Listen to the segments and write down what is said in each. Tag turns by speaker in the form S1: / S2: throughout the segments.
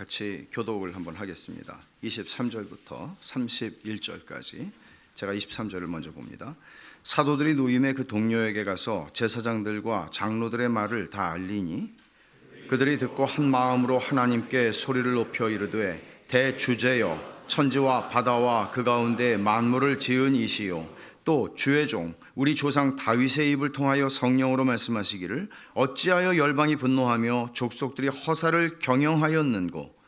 S1: 같이 교독을 한번 하겠습니다. 23절부터 31절까지 제가 23절을 먼저 봅니다. 사도들이 노임의 그 동료에게 가서 제사장들과 장로들의 말을 다 알리니 그들이 듣고 한 마음으로 하나님께 소리를 높여 이르되 대주제여 천지와 바다와 그 가운데 만물을 지은 이시요 또 주의 종 우리 조상 다윗의 입을 통하여 성령으로 말씀하시기를 어찌하여 열방이 분노하며 족속들이 허사를 경영하였는고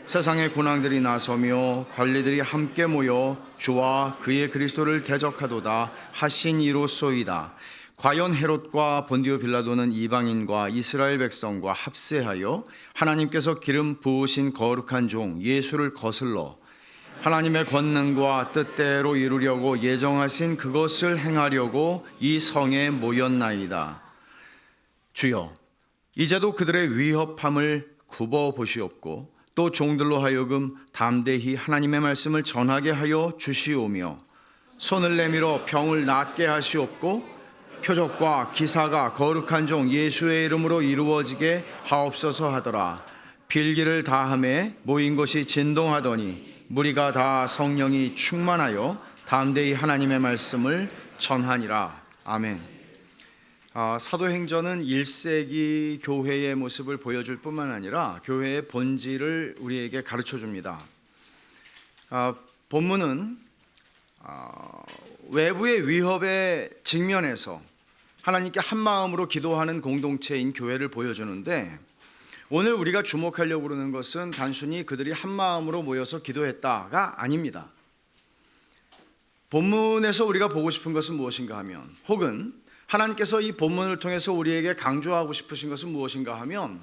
S1: 세상의 군왕들이 나서며 관리들이 함께 모여 주와 그의 그리스도를 대적하도다 하신 이로소이다. 과연 헤롯과 본디오 빌라도는 이방인과 이스라엘 백성과 합세하여 하나님께서 기름 부으신 거룩한 종 예수를 거슬러 하나님의 권능과 뜻대로 이루려고 예정하신 그것을 행하려고 이 성에 모였나이다. 주여, 이제도 그들의 위협함을 굽어 보시옵고 또 종들로 하여금 담대히 하나님의 말씀을 전하게 하여 주시오며 손을 내밀어 병을 낫게 하시옵고 표적과 기사가 거룩한 종 예수의 이름으로 이루어지게 하옵소서 하더라. 빌기를 다하매 모인 곳이 진동하더니 무리가 다 성령이 충만하여 담대히 하나님의 말씀을 전하니라. 아멘. 사도행전은 1세기 교회의 모습을 보여줄 뿐만 아니라 교회의 본질을 우리에게 가르쳐 줍니다. 본문은 외부의 위협에 직면해서 하나님께 한 마음으로 기도하는 공동체인 교회를 보여주는데 오늘 우리가 주목하려고 그러는 것은 단순히 그들이 한 마음으로 모여서 기도했다가 아닙니다. 본문에서 우리가 보고 싶은 것은 무엇인가 하면, 혹은 하나님께서 이 본문을 통해서 우리에게 강조하고 싶으신 것은 무엇인가 하면,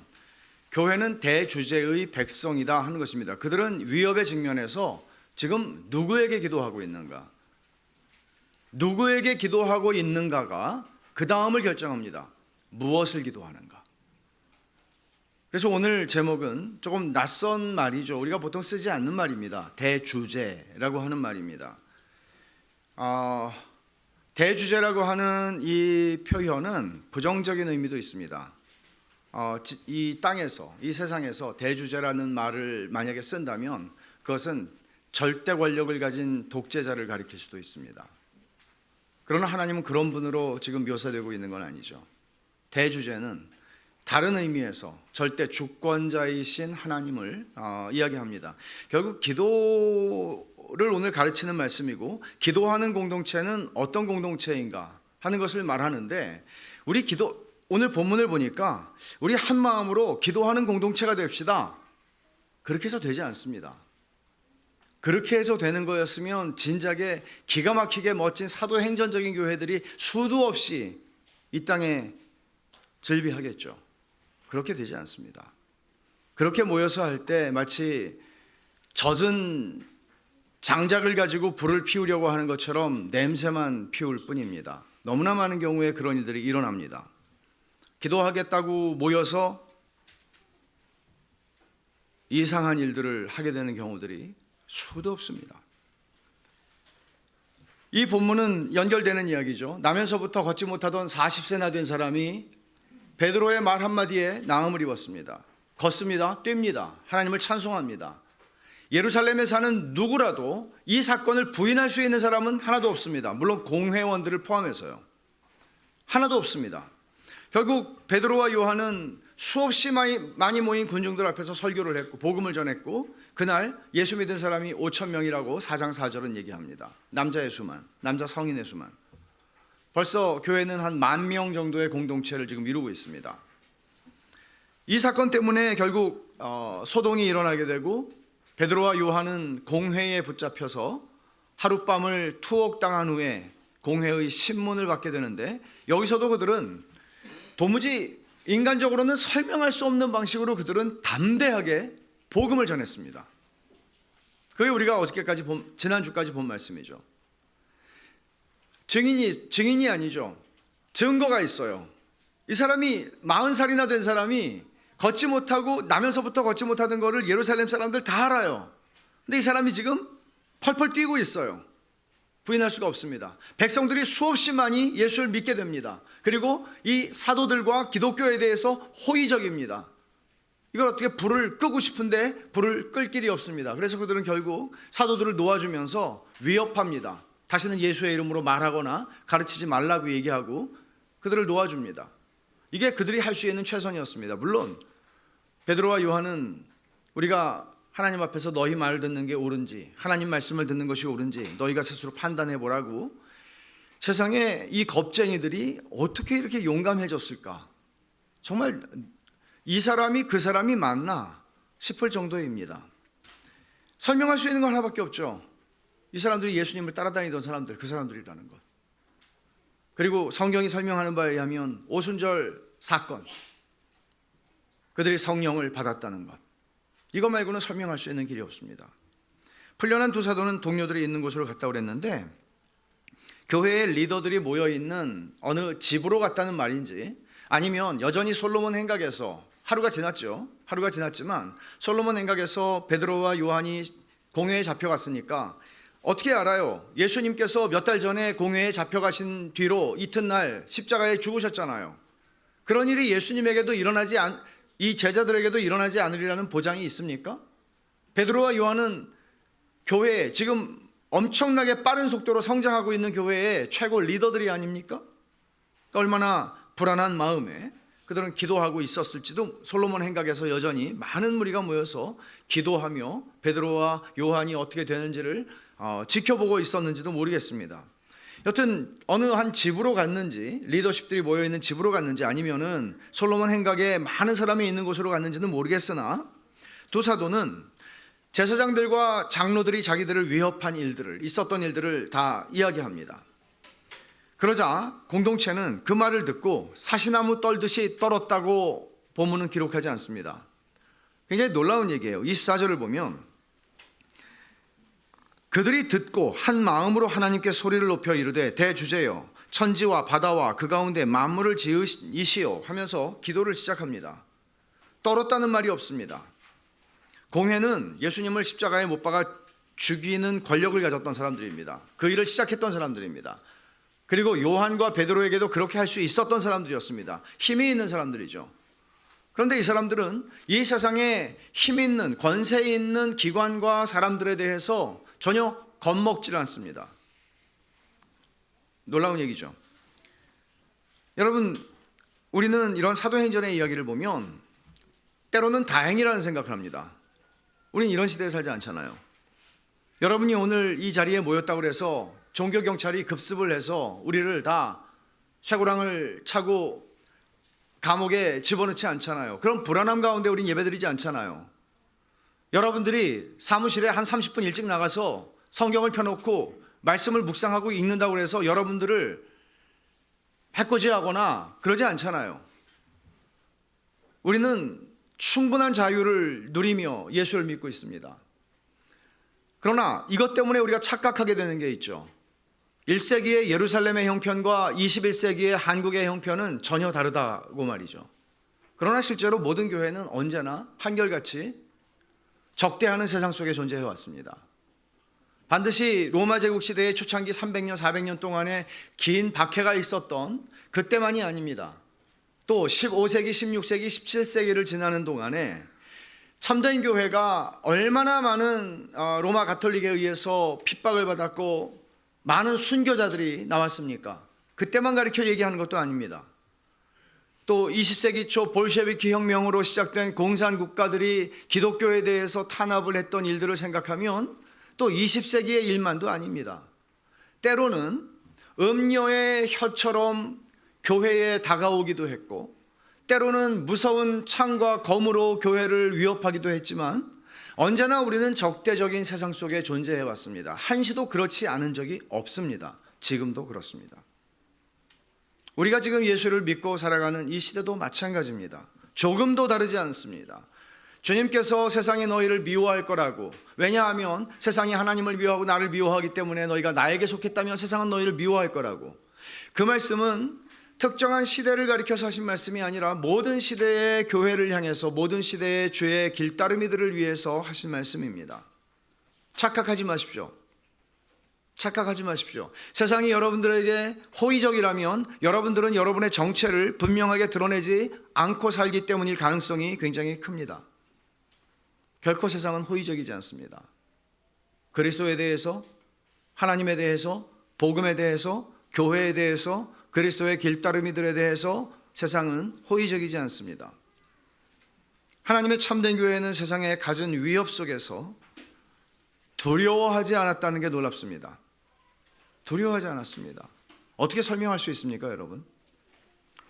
S1: 교회는 대주제의 백성이다 하는 것입니다. 그들은 위협에 직면해서 지금 누구에게 기도하고 있는가, 누구에게 기도하고 있는가가 그 다음을 결정합니다. 무엇을 기도하는가. 그래서 오늘 제목은 조금 낯선 말이죠. 우리가 보통 쓰지 않는 말입니다. 대주제라고 하는 말입니다. 대주제라고 하는 이 표현은 부정적인 의미도 있습니다. 이 땅에서, 이 세상에서 대주제라는 말을 만약에 쓴다면 그것은 절대 권력을 가진 독재자를 가리킬 수도 있습니다. 그러나 하나님은 그런 분으로 지금 묘사되고 있는 건 아니죠. 대주제는 다른 의미에서 절대 주권자이신 하나님을 이야기합니다. 결국 기도를 오늘 가르치는 말씀이고, 기도하는 공동체는 어떤 공동체인가 하는 것을 말하는데, 오늘 본문을 보니까 우리 한 마음으로 기도하는 공동체가 됩시다, 그렇게 해서 되지 않습니다. 그렇게 해서 되는 거였으면 진작에 기가 막히게 멋진 사도행전적인 교회들이 수도 없이 이 땅에 즐비하겠죠. 그렇게 되지 않습니다. 그렇게 모여서 할 때 마치 젖은 장작을 가지고 불을 피우려고 하는 것처럼 냄새만 피울 뿐입니다. 너무나 많은 경우에 그런 일들이 일어납니다. 기도하겠다고 모여서 이상한 일들을 하게 되는 경우들이 수도 없습니다. 이 본문은 연결되는 이야기죠. 나면서부터 걷지 못하던 40세나 된 사람이 베드로의 말 한마디에 나음을 입었습니다. 걷습니다. 뜁니다. 하나님을 찬송합니다. 예루살렘에 사는 누구라도 이 사건을 부인할 수 있는 사람은 하나도 없습니다. 물론 공회원들을 포함해서요. 하나도 없습니다. 결국 베드로와 요한은 수없이 많이 모인 군중들 앞에서 설교를 했고 복음을 전했고, 그날 예수 믿은 사람이 5,000명이라고 4장 4절은 얘기합니다. 남자의 수만, 남자 성인의 수만. 벌써 교회는 한 10,000명 정도의 공동체를 지금 이루고 있습니다. 이 사건 때문에 결국 소동이 일어나게 되고, 베드로와 요한은 공회에 붙잡혀서 하룻밤을 투옥당한 후에 공회의 신문을 받게 되는데, 여기서도 그들은 도무지 인간적으로는 설명할 수 없는 방식으로 그들은 담대하게 복음을 전했습니다. 그게 우리가 지난주까지 본 말씀이죠. 증인이 아니죠. 증거가 있어요. 이 사람이 40살이나 된 사람이 걷지 못하고 나면서부터 걷지 못하던 거를 예루살렘 사람들 다 알아요. 근데 이 사람이 지금 펄펄 뛰고 있어요. 부인할 수가 없습니다. 백성들이 수없이 많이 예수를 믿게 됩니다. 그리고 이 사도들과 기독교에 대해서 호의적입니다. 이걸 어떻게 불을 끄고 싶은데 불을 끌 길이 없습니다. 그래서 그들은 결국 사도들을 놓아주면서 위협합니다. 다시는 예수의 이름으로 말하거나 가르치지 말라고 얘기하고 그들을 놓아줍니다. 이게 그들이 할 수 있는 최선이었습니다. 물론 베드로와 요한은 우리가 하나님 앞에서 너희 말을 듣는 게 옳은지, 하나님 말씀을 듣는 것이 옳은지 너희가 스스로 판단해 보라고, 세상에 이 겁쟁이들이 어떻게 이렇게 용감해졌을까, 정말 이 사람이 그 사람이 맞나 싶을 정도입니다. 설명할 수 있는 건 하나밖에 없죠. 이 사람들이 예수님을 따라다니던 사람들, 그 사람들이라는 것. 그리고 성경이 설명하는 바에 의하면 오순절 사건, 그들이 성령을 받았다는 것, 이거 말고는 설명할 수 있는 길이 없습니다. 풀려난 두 사도는 동료들이 있는 곳으로 갔다 그랬는데, 교회의 리더들이 모여있는 어느 집으로 갔다는 말인지, 아니면 여전히 솔로몬 행각에서, 하루가 지났죠. 하루가 지났지만 솔로몬 행각에서 베드로와 요한이 공회에 잡혀갔으니까 어떻게 알아요? 예수님께서 몇 달 전에 공회에 잡혀가신 뒤로 이튿날 십자가에 죽으셨잖아요. 그런 일이 예수님에게도 이 제자들에게도 일어나지 않으리라는 보장이 있습니까? 베드로와 요한은 교회에, 지금 엄청나게 빠른 속도로 성장하고 있는 교회의 최고 리더들이 아닙니까? 얼마나 불안한 마음에 그들은 기도하고 있었을지도, 솔로몬 행각에서 여전히 많은 무리가 모여서 기도하며 베드로와 요한이 어떻게 되는지를 지켜보고 있었는지도 모르겠습니다. 여튼 어느 한 집으로 갔는지, 리더십들이 모여있는 집으로 갔는지, 아니면은 솔로몬 행각에 많은 사람이 있는 곳으로 갔는지는 모르겠으나, 두 사도는 제사장들과 장로들이 자기들을 위협한 일들을, 있었던 일들을 다 이야기합니다. 그러자 공동체는 그 말을 듣고 사시나무 떨듯이 떨었다고 본문은 기록하지 않습니다. 굉장히 놀라운 얘기예요. 24절을 보면 그들이 듣고 한 마음으로 하나님께 소리를 높여 이르되 대주제여 천지와 바다와 그 가운데 만물을 지으시오 하면서 기도를 시작합니다. 떨었다는 말이 없습니다. 공회는 예수님을 십자가에 못 박아 죽이는 권력을 가졌던 사람들입니다. 그 일을 시작했던 사람들입니다. 그리고 요한과 베드로에게도 그렇게 할 수 있었던 사람들이었습니다. 힘이 있는 사람들이죠. 그런데 이 사람들은 이 세상에 힘 있는, 권세 있는 기관과 사람들에 대해서 전혀 겁먹질 않습니다. 놀라운 얘기죠. 여러분, 우리는 이런 사도행전의 이야기를 보면 때로는 다행이라는 생각을 합니다. 우린 이런 시대에 살지 않잖아요. 여러분이 오늘 이 자리에 모였다고 해서 종교경찰이 급습을 해서 우리를 다 쇠고랑을 차고 감옥에 집어넣지 않잖아요. 그런 불안함 가운데 우린 예배드리지 않잖아요. 여러분들이 사무실에 한 30분 일찍 나가서 성경을 펴놓고 말씀을 묵상하고 읽는다고 해서 여러분들을 해코지하거나 그러지 않잖아요. 우리는 충분한 자유를 누리며 예수를 믿고 있습니다. 그러나 이것 때문에 우리가 착각하게 되는 게 있죠. 1세기의 예루살렘의 형편과 21세기의 한국의 형편은 전혀 다르다고 말이죠. 그러나 실제로 모든 교회는 언제나 한결같이 적대하는 세상 속에 존재해 왔습니다. 반드시 로마 제국 시대의 초창기 300년, 400년 동안에 긴 박해가 있었던 그때만이 아닙니다. 또 15세기, 16세기, 17세기를 지나는 동안에 참된 교회가 얼마나 많은 로마 가톨릭에 의해서 핍박을 받았고 많은 순교자들이 나왔습니까? 그때만 가리켜 얘기하는 것도 아닙니다. 또 20세기 초 볼셰비키 혁명으로 시작된 공산 국가들이 기독교에 대해서 탄압을 했던 일들을 생각하면 또 20세기의 일만도 아닙니다. 때로는 음녀의 혀처럼 교회에 다가오기도 했고, 때로는 무서운 창과 검으로 교회를 위협하기도 했지만 언제나 우리는 적대적인 세상 속에 존재해 왔습니다. 한시도 그렇지 않은 적이 없습니다. 지금도 그렇습니다. 우리가 지금 예수를 믿고 살아가는 이 시대도 마찬가지입니다. 조금도 다르지 않습니다. 주님께서 세상이 너희를 미워할 거라고, 왜냐하면 세상이 하나님을 미워하고 나를 미워하기 때문에 너희가 나에게 속했다면 세상은 너희를 미워할 거라고. 그 말씀은 특정한 시대를 가리켜서 하신 말씀이 아니라 모든 시대의 교회를 향해서, 모든 시대의 주의 길따르미들을 위해서 하신 말씀입니다. 착각하지 마십시오. 착각하지 마십시오. 세상이 여러분들에게 호의적이라면 여러분들은 여러분의 정체를 분명하게 드러내지 않고 살기 때문일 가능성이 굉장히 큽니다. 결코 세상은 호의적이지 않습니다. 그리스도에 대해서, 하나님에 대해서, 복음에 대해서, 교회에 대해서, 그리스도의 길따르미들에 대해서 세상은 호의적이지 않습니다. 하나님의 참된 교회는 세상의 갖은 위협 속에서 두려워하지 않았다는 게 놀랍습니다. 두려워하지 않았습니다. 어떻게 설명할 수 있습니까, 여러분?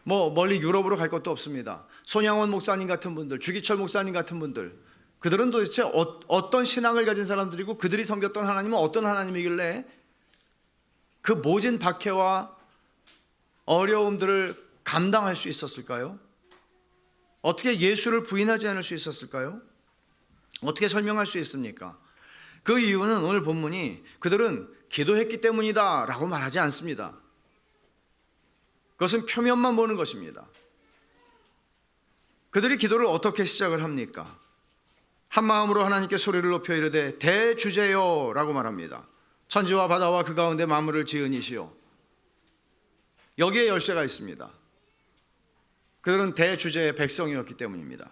S1: 멀리 유럽으로 갈 것도 없습니다. 손양원 목사님 같은 분들, 주기철 목사님 같은 분들, 그들은 도대체 어떤 신앙을 가진 사람들이고 그들이 섬겼던 하나님은 어떤 하나님이길래 그 모진 박해와 어려움들을 감당할 수 있었을까요? 어떻게 예수를 부인하지 않을 수 있었을까요? 어떻게 설명할 수 있습니까? 그 이유는 오늘 본문이 그들은 기도했기 때문이다 라고 말하지 않습니다. 그것은 표면만 보는 것입니다. 그들이 기도를 어떻게 시작을 합니까? 한 마음으로 하나님께 소리를 높여 이르되 대주제여 라고 말합니다. 천지와 바다와 그 가운데 만물을 지은 이시여. 여기에 열쇠가 있습니다. 그들은 대주제의 백성이었기 때문입니다.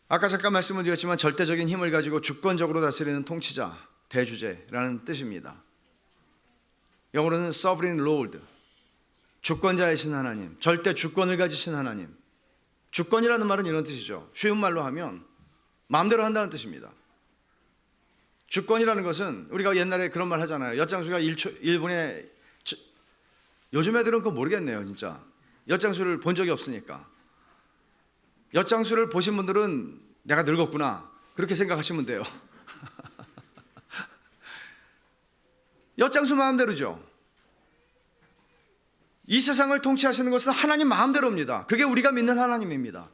S1: 아까 잠깐 말씀을 드렸지만 절대적인 힘을 가지고 주권적으로 다스리는 통치자, 대주제라는 뜻입니다. 영어로는 Sovereign Lord, 주권자이신 하나님, 절대 주권을 가지신 하나님. 주권이라는 말은 이런 뜻이죠. 쉬운 말로 하면 마음대로 한다는 뜻입니다. 주권이라는 것은 우리가 옛날에 그런 말 하잖아요. 엿장수가 1분에 요즘 애들은 그거 모르겠네요. 진짜 엿장수를 본 적이 없으니까. 엿장수를 보신 분들은 내가 늙었구나 그렇게 생각하시면 돼요. 엿장수 마음대로죠. 이 세상을 통치하시는 것은 하나님 마음대로입니다. 그게 우리가 믿는 하나님입니다.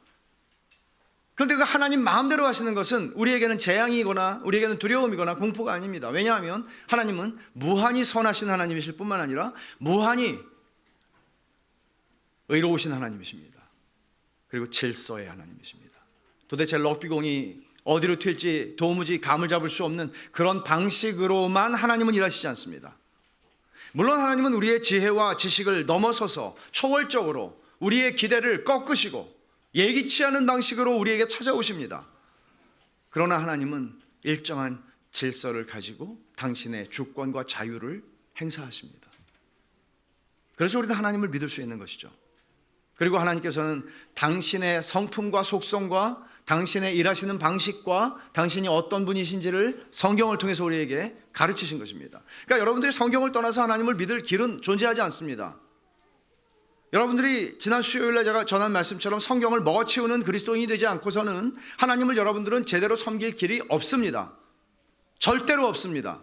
S1: 그런데 그 하나님 마음대로 하시는 것은 우리에게는 재앙이거나 우리에게는 두려움이거나 공포가 아닙니다. 왜냐하면 하나님은 무한히 선하신 하나님이실 뿐만 아니라 무한히 의로우신 하나님이십니다. 그리고 질서의 하나님이십니다. 도대체 럭비공이 어디로 튈지 도무지 감을 잡을 수 없는 그런 방식으로만 하나님은 일하시지 않습니다. 물론 하나님은 우리의 지혜와 지식을 넘어서서 초월적으로 우리의 기대를 꺾으시고 예기치 않은 방식으로 우리에게 찾아오십니다. 그러나 하나님은 일정한 질서를 가지고 당신의 주권과 자유를 행사하십니다. 그래서 우리는 하나님을 믿을 수 있는 것이죠. 그리고 하나님께서는 당신의 성품과 속성과 당신의 일하시는 방식과 당신이 어떤 분이신지를 성경을 통해서 우리에게 가르치신 것입니다. 그러니까 여러분들이 성경을 떠나서 하나님을 믿을 길은 존재하지 않습니다. 여러분들이 지난 수요일에 제가 전한 말씀처럼 성경을 먹어치우는 그리스도인이 되지 않고서는 하나님을 여러분들은 제대로 섬길 길이 없습니다. 절대로 없습니다.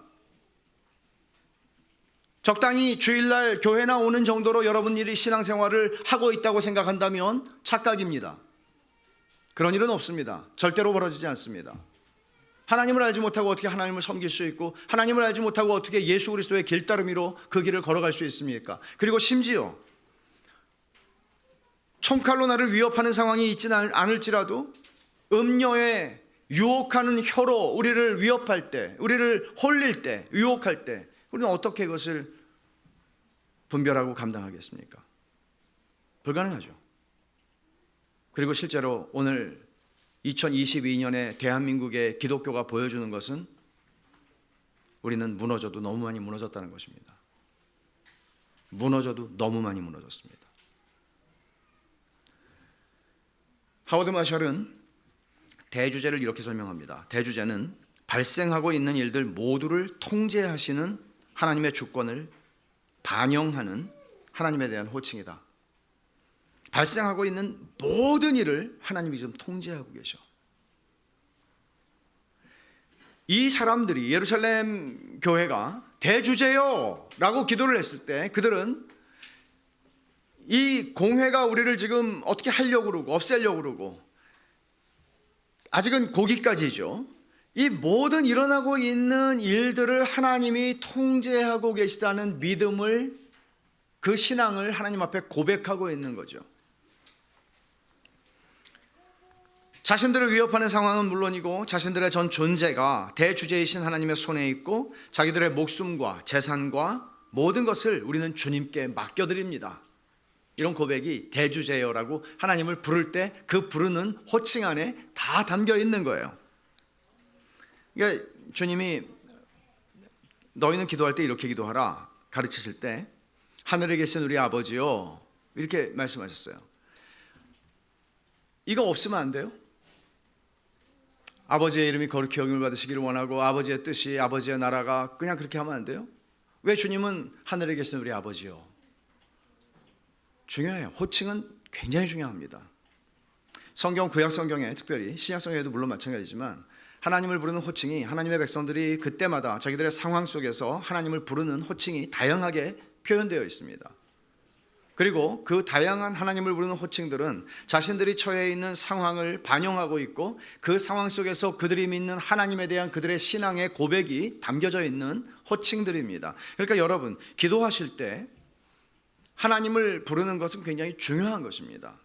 S1: 적당히 주일날 교회나 오는 정도로 여러분들이 신앙생활을 하고 있다고 생각한다면 착각입니다. 그런 일은 없습니다. 절대로 벌어지지 않습니다. 하나님을 알지 못하고 어떻게 하나님을 섬길 수 있고 하나님을 알지 못하고 어떻게 예수 그리스도의 길따르미로 그 길을 걸어갈 수 있습니까? 그리고 심지어 총칼로 나를 위협하는 상황이 있지는 않을지라도 음녀의 유혹하는 혀로 우리를 위협할 때, 우리를 홀릴 때, 유혹할 때 우리는 어떻게 그것을 분별하고 감당하겠습니까? 불가능하죠. 그리고 실제로 오늘 2022년에 대한민국의 기독교가 보여주는 것은 우리는 무너져도 너무 많이 무너졌다는 것입니다. 무너져도 너무 많이 무너졌습니다. 하워드 마샬은 대주제를 이렇게 설명합니다. 대주제는 발생하고 있는 일들 모두를 통제하시는 하나님의 주권을 반영하는 하나님에 대한 호칭이다. 발생하고 있는 모든 일을 하나님이 지금 통제하고 계셔. 이 사람들이 예루살렘 교회가 대주제요 라고 기도를 했을 때 그들은 이 공회가 우리를 지금 어떻게 하려고 그러고 없애려고 그러고 아직은 거기까지죠. 이 모든 일어나고 있는 일들을 하나님이 통제하고 계시다는 믿음을 그 신앙을 하나님 앞에 고백하고 있는 거죠. 자신들을 위협하는 상황은 물론이고 자신들의 전 존재가 대주제이신 하나님의 손에 있고 자기들의 목숨과 재산과 모든 것을 우리는 주님께 맡겨드립니다. 이런 고백이 대주제여라고 하나님을 부를 때 그 부르는 호칭 안에 다 담겨 있는 거예요. 그러니까 주님이 너희는 기도할 때 이렇게 기도하라 가르치실 때 하늘에 계신 우리 아버지요 이렇게 말씀하셨어요. 이거 없으면 안 돼요? 아버지의 이름이 거룩히 여김을 받으시기를 원하고 아버지의 뜻이 아버지의 나라가 그냥 그렇게 하면 안 돼요? 왜 주님은 하늘에 계신 우리 아버지요? 중요해요. 호칭은 굉장히 중요합니다. 성경 구약 성경에 특별히 신약 성경에도 물론 마찬가지지만 하나님을 부르는 호칭이 하나님의 백성들이 그때마다 자기들의 상황 속에서 하나님을 부르는 호칭이 다양하게 표현되어 있습니다. 그리고 그 다양한 하나님을 부르는 호칭들은 자신들이 처해 있는 상황을 반영하고 있고 그 상황 속에서 그들이 믿는 하나님에 대한 그들의 신앙의 고백이 담겨져 있는 호칭들입니다. 그러니까 여러분 기도하실 때 하나님을 부르는 것은 굉장히 중요한 것입니다.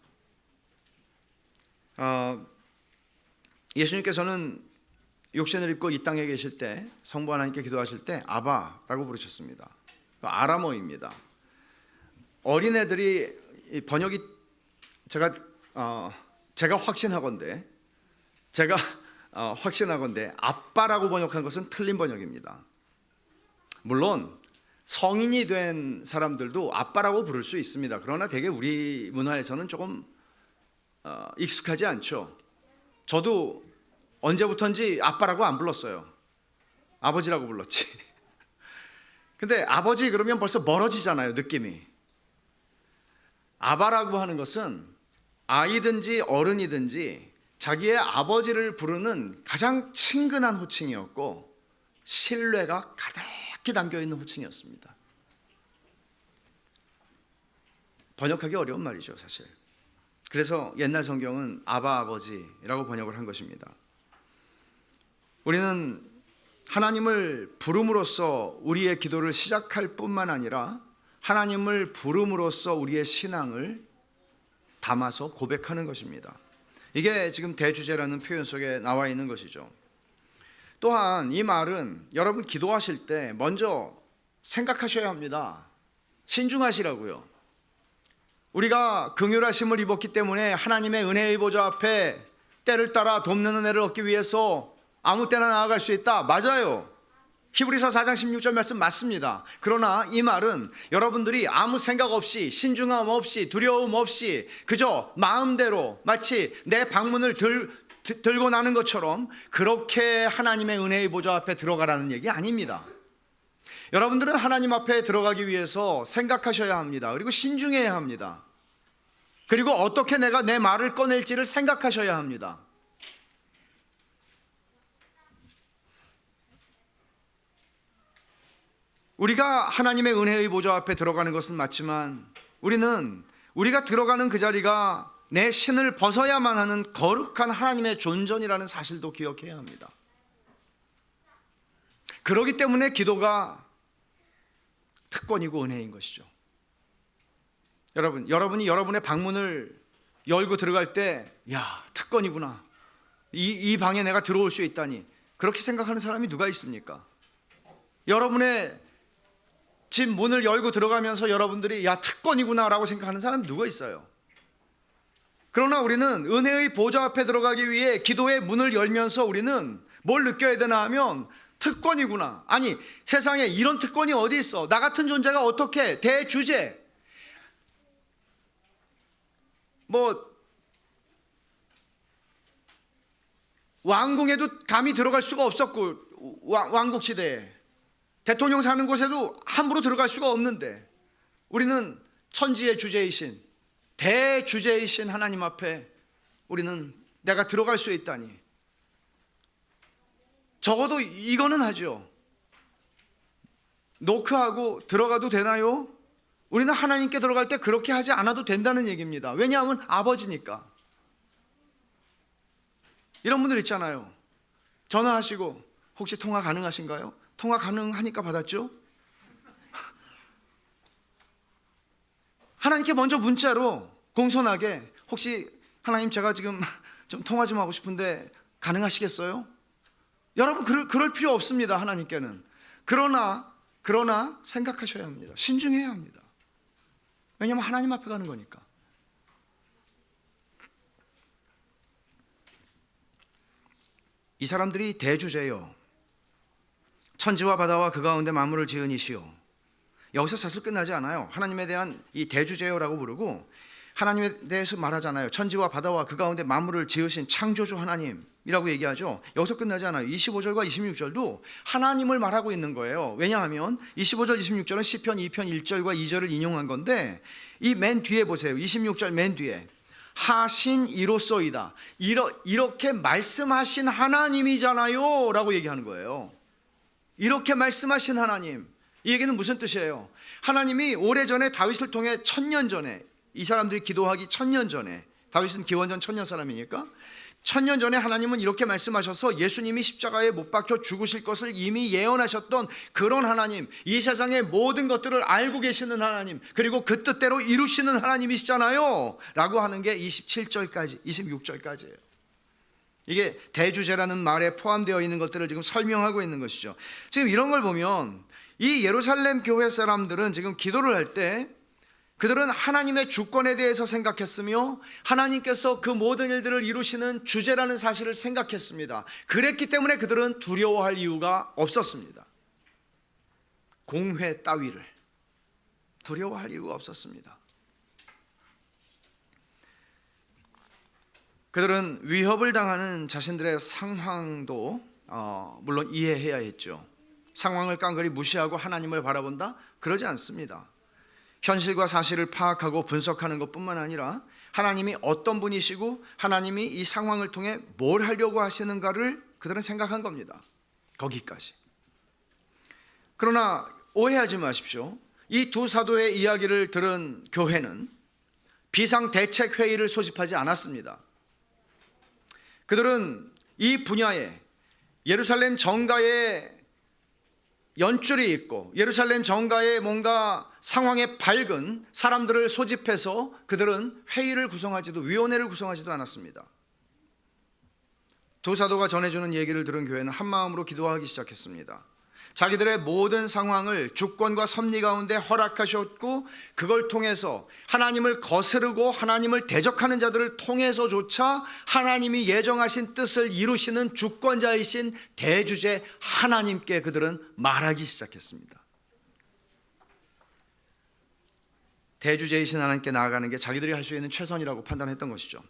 S1: 예수님께서는 육신을 입고 이 땅에 계실 때 성부 하나님께 기도하실 때 아바라고 부르셨습니다. 아람어입니다. 어린애들이 번역이 제가 확신하건대 아빠라고 번역한 것은 틀린 번역입니다. 물론 성인이 된 사람들도 아빠라고 부를 수 있습니다. 그러나 되게 우리 문화에서는 조금 익숙하지 않죠. 저도 언제부턴지 아빠라고 안 불렀어요. 아버지라고 불렀지. 근데 아버지 그러면 벌써 멀어지잖아요, 느낌이. 아바라고 하는 것은 아이든지 어른이든지 자기의 아버지를 부르는 가장 친근한 호칭이었고 신뢰가 가득히 담겨있는 호칭이었습니다. 번역하기 어려운 말이죠, 사실. 그래서 옛날 성경은 아바 아버지라고 번역을 한 것입니다. 우리는 하나님을 부름으로써 우리의 기도를 시작할 뿐만 아니라 하나님을 부름으로써 우리의 신앙을 담아서 고백하는 것입니다. 이게 지금 대주제라는 표현 속에 나와 있는 것이죠. 또한 이 말은 여러분 기도하실 때 먼저 생각하셔야 합니다. 신중하시라고요. 우리가 긍휼하심을 입었기 때문에 하나님의 은혜의 보좌 앞에 때를 따라 돕는 은혜를 얻기 위해서 아무 때나 나아갈 수 있다. 맞아요. 히브리서 4장 16절 말씀 맞습니다. 그러나 이 말은 여러분들이 아무 생각 없이 신중함 없이 두려움 없이 그저 마음대로 마치 내 방문을 들고 나는 것처럼 그렇게 하나님의 은혜의 보좌 앞에 들어가라는 얘기 아닙니다. 여러분들은 하나님 앞에 들어가기 위해서 생각하셔야 합니다. 그리고 신중해야 합니다. 그리고 어떻게 내가 내 말을 꺼낼지를 생각하셔야 합니다. 우리가 하나님의 은혜의 보좌 앞에 들어가는 것은 맞지만 우리는 우리가 들어가는 그 자리가 내 신을 벗어야만 하는 거룩한 하나님의 존전이라는 사실도 기억해야 합니다. 그렇기 때문에 기도가 특권이고 은혜인 것이죠. 여러분이 여러분의 방문을 열고 들어갈 때 야, 특권이구나. 이 방에 내가 들어올 수 있다니. 그렇게 생각하는 사람이 누가 있습니까? 여러분의 집 문을 열고 들어가면서 여러분들이 야, 특권이구나 라고 생각하는 사람 누가 있어요? 그러나 우리는 은혜의 보좌 앞에 들어가기 위해 기도의 문을 열면서 우리는 뭘 느껴야 되나 하면 특권이구나. 아니, 세상에 이런 특권이 어디 있어? 나 같은 존재가 어떻게 대주제 왕궁에도 감히 들어갈 수가 없었고 왕국 시대에 대통령 사는 곳에도 함부로 들어갈 수가 없는데 우리는 천지의 주제이신 대주제이신 하나님 앞에 우리는 내가 들어갈 수 있다니. 적어도 이거는 하죠. 노크하고 들어가도 되나요? 우리는 하나님께 들어갈 때 그렇게 하지 않아도 된다는 얘기입니다. 왜냐하면 아버지니까. 이런 분들 있잖아요. 전화하시고 혹시 통화 가능하신가요? 통화 가능하니까 받았죠? 하나님께 먼저 문자로 공손하게 혹시 하나님 제가 지금 좀 통화 좀 하고 싶은데 가능하시겠어요? 여러분, 그럴 필요 없습니다. 하나님께는. 그러나 생각하셔야 합니다. 신중해야 합니다. 왜냐하면 하나님 앞에 가는 거니까. 이 사람들이 대주제요, 천지와 바다와 그 가운데 만물을 지은 이시요. 여기서 사실 끝나지 않아요. 하나님에 대한 이 대주제요라고 부르고 하나님에 대해서 말하잖아요. 천지와 바다와 그 가운데 만물을 지으신 창조주 하나님이라고 얘기하죠. 여기서 끝나지 않아요. 25절과 26절도 하나님을 말하고 있는 거예요. 왜냐하면 25절 26절은 시편 2편 1절과 2절을 인용한 건데, 이 맨 뒤에 보세요. 26절 맨 뒤에 하신 이로소이다, 이렇게 말씀하신 하나님이잖아요 라고 얘기하는 거예요. 이렇게 말씀하신 하나님, 이 얘기는 무슨 뜻이에요? 하나님이 오래전에 다윗을 통해 1000년 전에, 이 사람들이 기도하기 1000년 전에, 다윗은 기원전 1000년 사람이니까 1000년 전에 하나님은 이렇게 말씀하셔서 예수님이 십자가에 못 박혀 죽으실 것을 이미 예언하셨던 그런 하나님, 이 세상의 모든 것들을 알고 계시는 하나님, 그리고 그 뜻대로 이루시는 하나님이시잖아요 라고 하는 게 27절까지 26절까지예요. 이게 대주제라는 말에 포함되어 있는 것들을 지금 설명하고 있는 것이죠. 지금 이런 걸 보면 이 예루살렘 교회 사람들은 지금 기도를 할 때 그들은 하나님의 주권에 대해서 생각했으며 하나님께서 그 모든 일들을 이루시는 주제라는 사실을 생각했습니다. 그랬기 때문에 그들은 두려워할 이유가 없었습니다. 공회 따위를 두려워할 이유가 없었습니다. 그들은 위협을 당하는 자신들의 상황도 물론 이해해야 했죠. 상황을 깡그리 무시하고 하나님을 바라본다? 그러지 않습니다. 현실과 사실을 파악하고 분석하는 것뿐만 아니라 하나님이 어떤 분이시고 하나님이 이 상황을 통해 뭘 하려고 하시는가를 그들은 생각한 겁니다. 거기까지. 그러나 오해하지 마십시오. 이 두 사도의 이야기를 들은 교회는 비상대책회의를 소집하지 않았습니다. 그들은 이 분야에 예루살렘 정가에 연줄이 있고 예루살렘 정가에 뭔가 상황에 밝은 사람들을 소집해서 그들은 회의를 구성하지도, 위원회를 구성하지도 않았습니다. 두 사도가 전해주는 얘기를 들은 교회는 한마음으로 기도하기 시작했습니다. 자기들의 모든 상황을 주권과 섭리 가운데 허락하셨고 그걸 통해서 하나님을 거스르고 하나님을 대적하는 자들을 통해서조차 하나님이 예정하신 뜻을 이루시는 주권자이신 대주제 하나님께 그들은 말하기 시작했습니다. 대주제이신 하나님께 나아가는 게 자기들이 할 수 있는 최선이라고 판단했던 것이죠.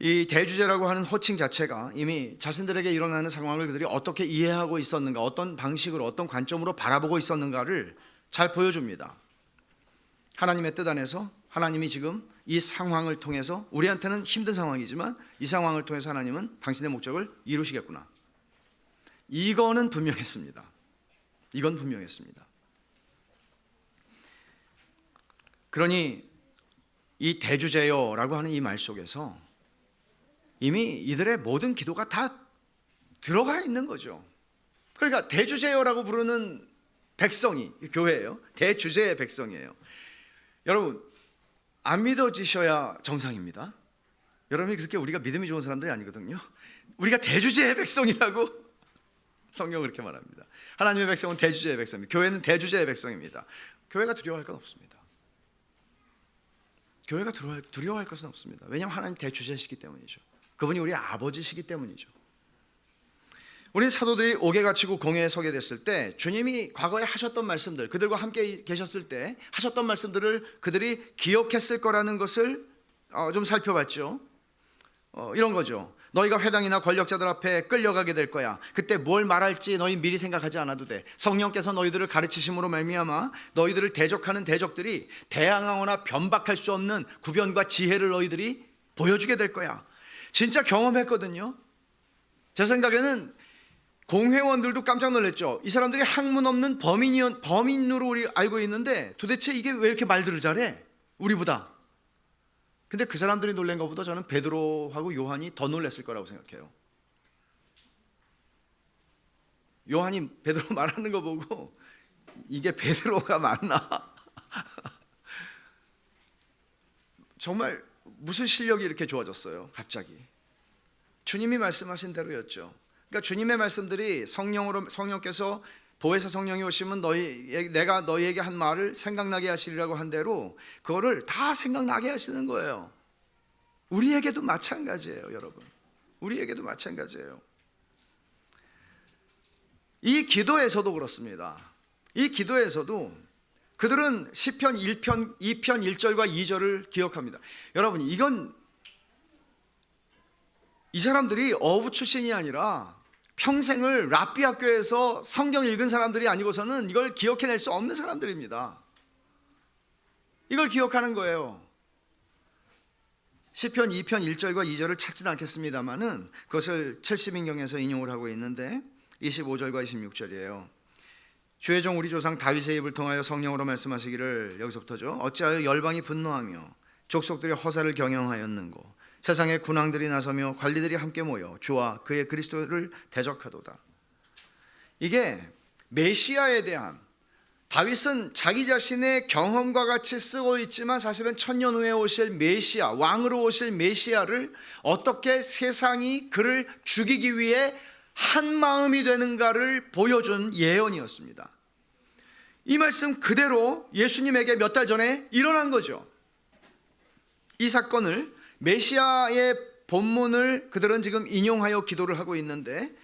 S1: 이 대주제라고 하는 호칭 자체가 이미 자신들에게 일어나는 상황을 그들이 어떻게 이해하고 있었는가, 어떤 방식으로, 어떤 관점으로 바라보고 있었는가를 잘 보여줍니다. 하나님의 뜻 안에서 하나님이 지금 이 상황을 통해서, 우리한테는 힘든 상황이지만 이 상황을 통해서 하나님은 당신의 목적을 이루시겠구나. 이거는 분명했습니다. 이건 분명했습니다. 그러니 이 대주제요라고 하는 이 말 속에서 이미 이들의 모든 기도가 다 들어가 있는 거죠. 그러니까 대주제요라고 부르는 백성이 교회예요. 대주제의 백성이에요. 여러분, 안 믿어지셔야 정상입니다. 여러분이 그렇게 우리가 믿음이 좋은 사람들이 아니거든요. 우리가 대주제의 백성이라고 성경은 그렇게 말합니다. 하나님의 백성은 대주제의 백성입니다. 교회는 대주제의 백성입니다. 교회가 두려워할 건 없습니다. 교회가 두려워할 것은 없습니다. 왜냐하면 하나님 대주제시기 때문이죠. 그분이 우리 아버지시기 때문이죠. 우리 사도들이 옥에 갇히고 공회에 서게 됐을 때 주님이 과거에 하셨던 말씀들, 그들과 함께 계셨을 때 하셨던 말씀들을 그들이 기억했을 거라는 것을 좀 살펴봤죠. 이런 거죠. 너희가 회당이나 권력자들 앞에 끌려가게 될 거야. 그때 뭘 말할지 너희 미리 생각하지 않아도 돼. 성령께서 너희들을 가르치심으로 말미암아 너희들을 대적하는 대적들이 대항하거나 변박할 수 없는 구변과 지혜를 너희들이 보여주게 될 거야. 진짜 경험했거든요. 제 생각에는 공회원들도 깜짝 놀랐죠. 이 사람들이 학문 없는 범인으로 우리 알고 있는데 도대체 이게 왜 이렇게 말들을 잘해? 우리보다. 근데 그 사람들이 놀란 것보다 저는 베드로하고 요한이 더 놀랐을 거라고 생각해요. 요한이 베드로 말하는 거 보고 이게 베드로가 맞나? 정말 무슨 실력이 이렇게 좋아졌어요? 갑자기 주님이 말씀하신 대로였죠. 그러니까 주님의 말씀들이 성령께서 보혜사 성령이 오시면 내가 너희에게 한 말을 생각나게 하시리라고 한 대로 그거를 다 생각나게 하시는 거예요. 우리에게도 마찬가지예요, 여러분. 우리에게도 마찬가지예요. 이 기도에서도 그렇습니다. 이 기도에서도 그들은 시편 1편 2편 1절과 2절을 기억합니다. 여러분, 이건 이 사람들이 어부 출신이 아니라 평생을 랍비 학교에서 성경 읽은 사람들이 아니고서는 이걸 기억해낼 수 없는 사람들입니다. 이걸 기억하는 거예요. 시편 2편 1절과 2절을 찾지는 않겠습니다만은 그것을 70인경에서 인용을 하고 있는데 25절과 26절이에요. 주의 종 우리 조상 다윗의 입을 통하여 성령으로 말씀하시기를, 여기서부터죠. 어찌하여 열방이 분노하며 족속들이 허사를 경영하였는고, 세상의 군왕들이 나서며 관리들이 함께 모여 주와 그의 그리스도를 대적하도다. 이게 메시아에 대한, 다윗은 자기 자신의 경험과 같이 쓰고 있지만 사실은 천년 후에 오실 메시아, 왕으로 오실 메시아를 어떻게 세상이 그를 죽이기 위해 한 마음이 되는가를 보여준 예언이었습니다. 이 말씀 그대로 예수님에게 몇 달 전에 일어난 거죠. 이 사건을, 메시아의 본문을 그들은 지금 인용하여 기도를 하고 있는데,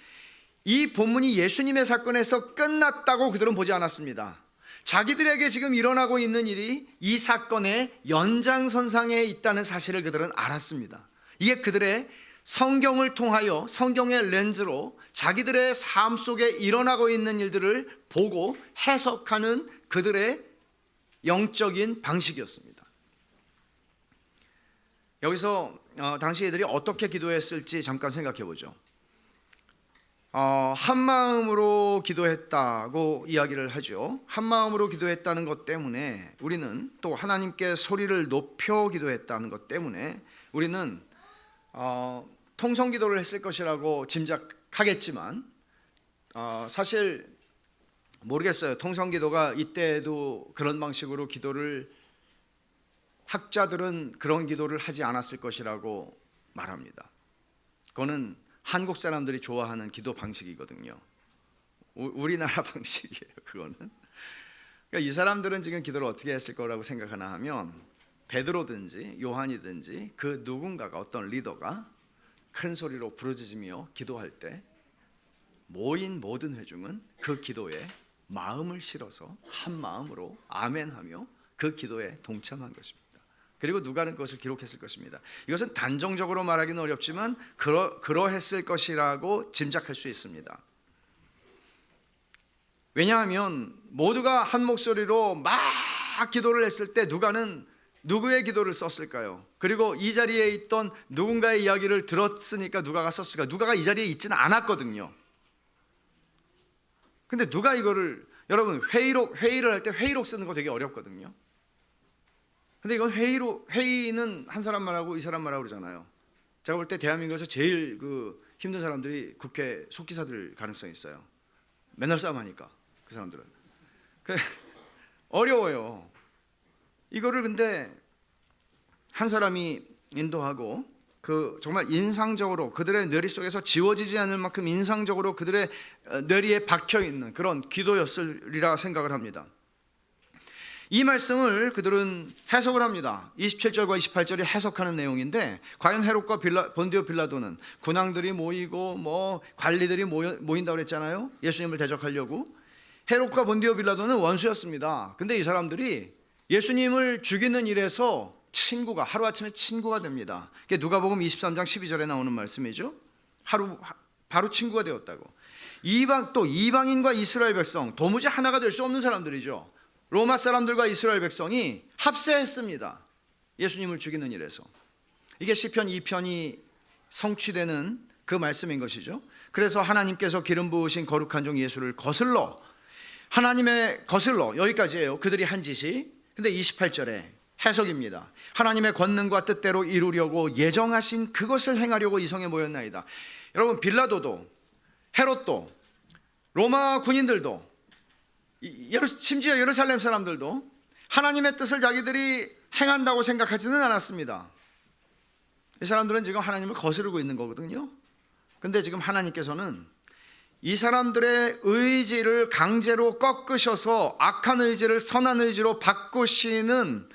S1: 이 본문이 예수님의 사건에서 끝났다고 그들은 보지 않았습니다. 자기들에게 지금 일어나고 있는 일이 이 사건의 연장선상에 있다는 사실을 그들은 알았습니다. 이게 그들의 성경을 통하여, 성경의 렌즈로 자기들의 삶 속에 일어나고 있는 일들을 보고 해석하는 그들의 영적인 방식이었습니다. 여기서 당시 애들이 어떻게 기도했을지 잠깐 생각해 보죠. 한 마음으로 기도했다고 이야기를 하죠. 한 마음으로 기도했다는 것 때문에 우리는, 또 하나님께 소리를 높여 기도했다는 것 때문에 우리는 통성 기도를 했을 것이라고 짐작하겠지만, 사실 모르겠어요. 통성 기도가 이때도 그런 방식으로 기도를, 학자들은 그런 기도를 하지 않았을 것이라고 말합니다. 그거는 한국 사람들이 좋아하는 기도 방식이거든요. 우리나라 방식이에요, 그거는. 그러니까 이 사람들은 지금 기도를 어떻게 했을 거라고 생각하나 하면, 베드로든지 요한이든지 그 누군가가, 어떤 리더가 큰 소리로 부르짖으며 기도할 때 모인 모든 회중은 그 기도에 마음을 실어서 한 마음으로 아멘하며 그 기도에 동참한 것입니다. 그리고 누가는 그것을 기록했을 것입니다. 이것은 단정적으로 말하기는 어렵지만 그러했을 것이라고 짐작할 수 있습니다. 왜냐하면 모두가 한 목소리로 막 기도를 했을 때 누가는 누구의 기도를 썼을까요? 그리고 이 자리에 있던 누군가의 이야기를 들었으니까 누가가 썼을까? 누가가 이 자리에 있지는 않았거든요. 근데 누가 이거를, 여러분 회의를 할 때 회의록 쓰는 거 되게 어렵거든요. 근데 이건 회의는 한 사람 말하고 이 사람 말하고 그러잖아요. 제가 볼 때 대한민국에서 제일 힘든 사람들이 국회 속기사들 가능성이 있어요. 맨날 싸움하니까 그 사람들은. 어려워요. 이거를 근데 한 사람이 인도하고 정말 인상적으로 그들의 뇌리 속에서 지워지지 않을 만큼 인상적으로 그들의 뇌리에 박혀 있는 그런 기도였으리라 생각을 합니다. 이 말씀을 그들은 해석을 합니다. 27절과 28절이 해석하는 내용인데, 과연 헤롯과 본디오 빌라도는 군왕들이 모이고 관리들이 모인다고 그랬잖아요. 예수님을 대적하려고. 헤롯과 본디오 빌라도는 원수였습니다. 근데 이 사람들이 예수님을 죽이는 일에서 하루아침에 친구가 됩니다. 그게 누가복음 23장 12절에 나오는 말씀이죠. 바로 친구가 되었다고. 이방인과 이스라엘 백성, 도무지 하나가 될 수 없는 사람들이죠. 로마 사람들과 이스라엘 백성이 합세했습니다. 예수님을 죽이는 일에서. 이게 시편 2편이 성취되는 그 말씀인 것이죠. 그래서 하나님께서 기름 부으신 거룩한 종 예수를 거슬러, 여기까지예요. 그들이 한 짓이. 근데 28절에 해석입니다. 하나님의 권능과 뜻대로 이루려고 예정하신 그것을 행하려고 이 성에 모였나이다. 여러분, 빌라도도, 헤롯도, 로마 군인들도, 심지어 예루살렘 사람들도 하나님의 뜻을 자기들이 행한다고 생각하지는 않았습니다. 이 사람들은 지금 하나님을 거스르고 있는 거거든요. 근데 지금 하나님께서는 이 사람들의 의지를 강제로 꺾으셔서 악한 의지를 선한 의지로 바꾸시는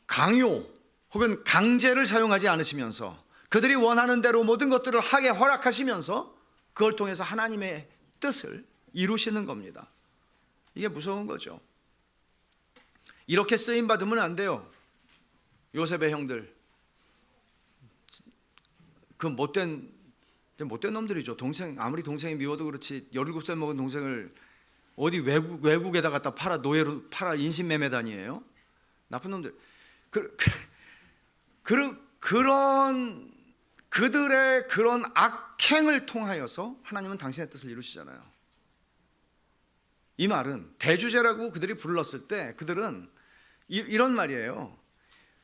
S1: 강요 혹은 강제를 사용하지 않으시면서 그들이 원하는 대로 모든 것들을 하게 허락하시면서 그걸 통해서 하나님의 뜻을 이루시는 겁니다. 이게 무서운 거죠. 이렇게 쓰임 받으면 안 돼요. 요셉의 형들, 그 못된 놈들이죠. 동생 아무리 동생이 미워도 그렇지 17살 먹은 동생을 어디 외국에다 갖다 팔아 노예로 팔아 인신매매 다니에요. 나쁜 놈들. 그런 그들의 그런 악행을 통하여서 하나님은 당신의 뜻을 이루시잖아요. 이 말은 대주제라고 그들이 불렀을 때 그들은 이런 말이에요.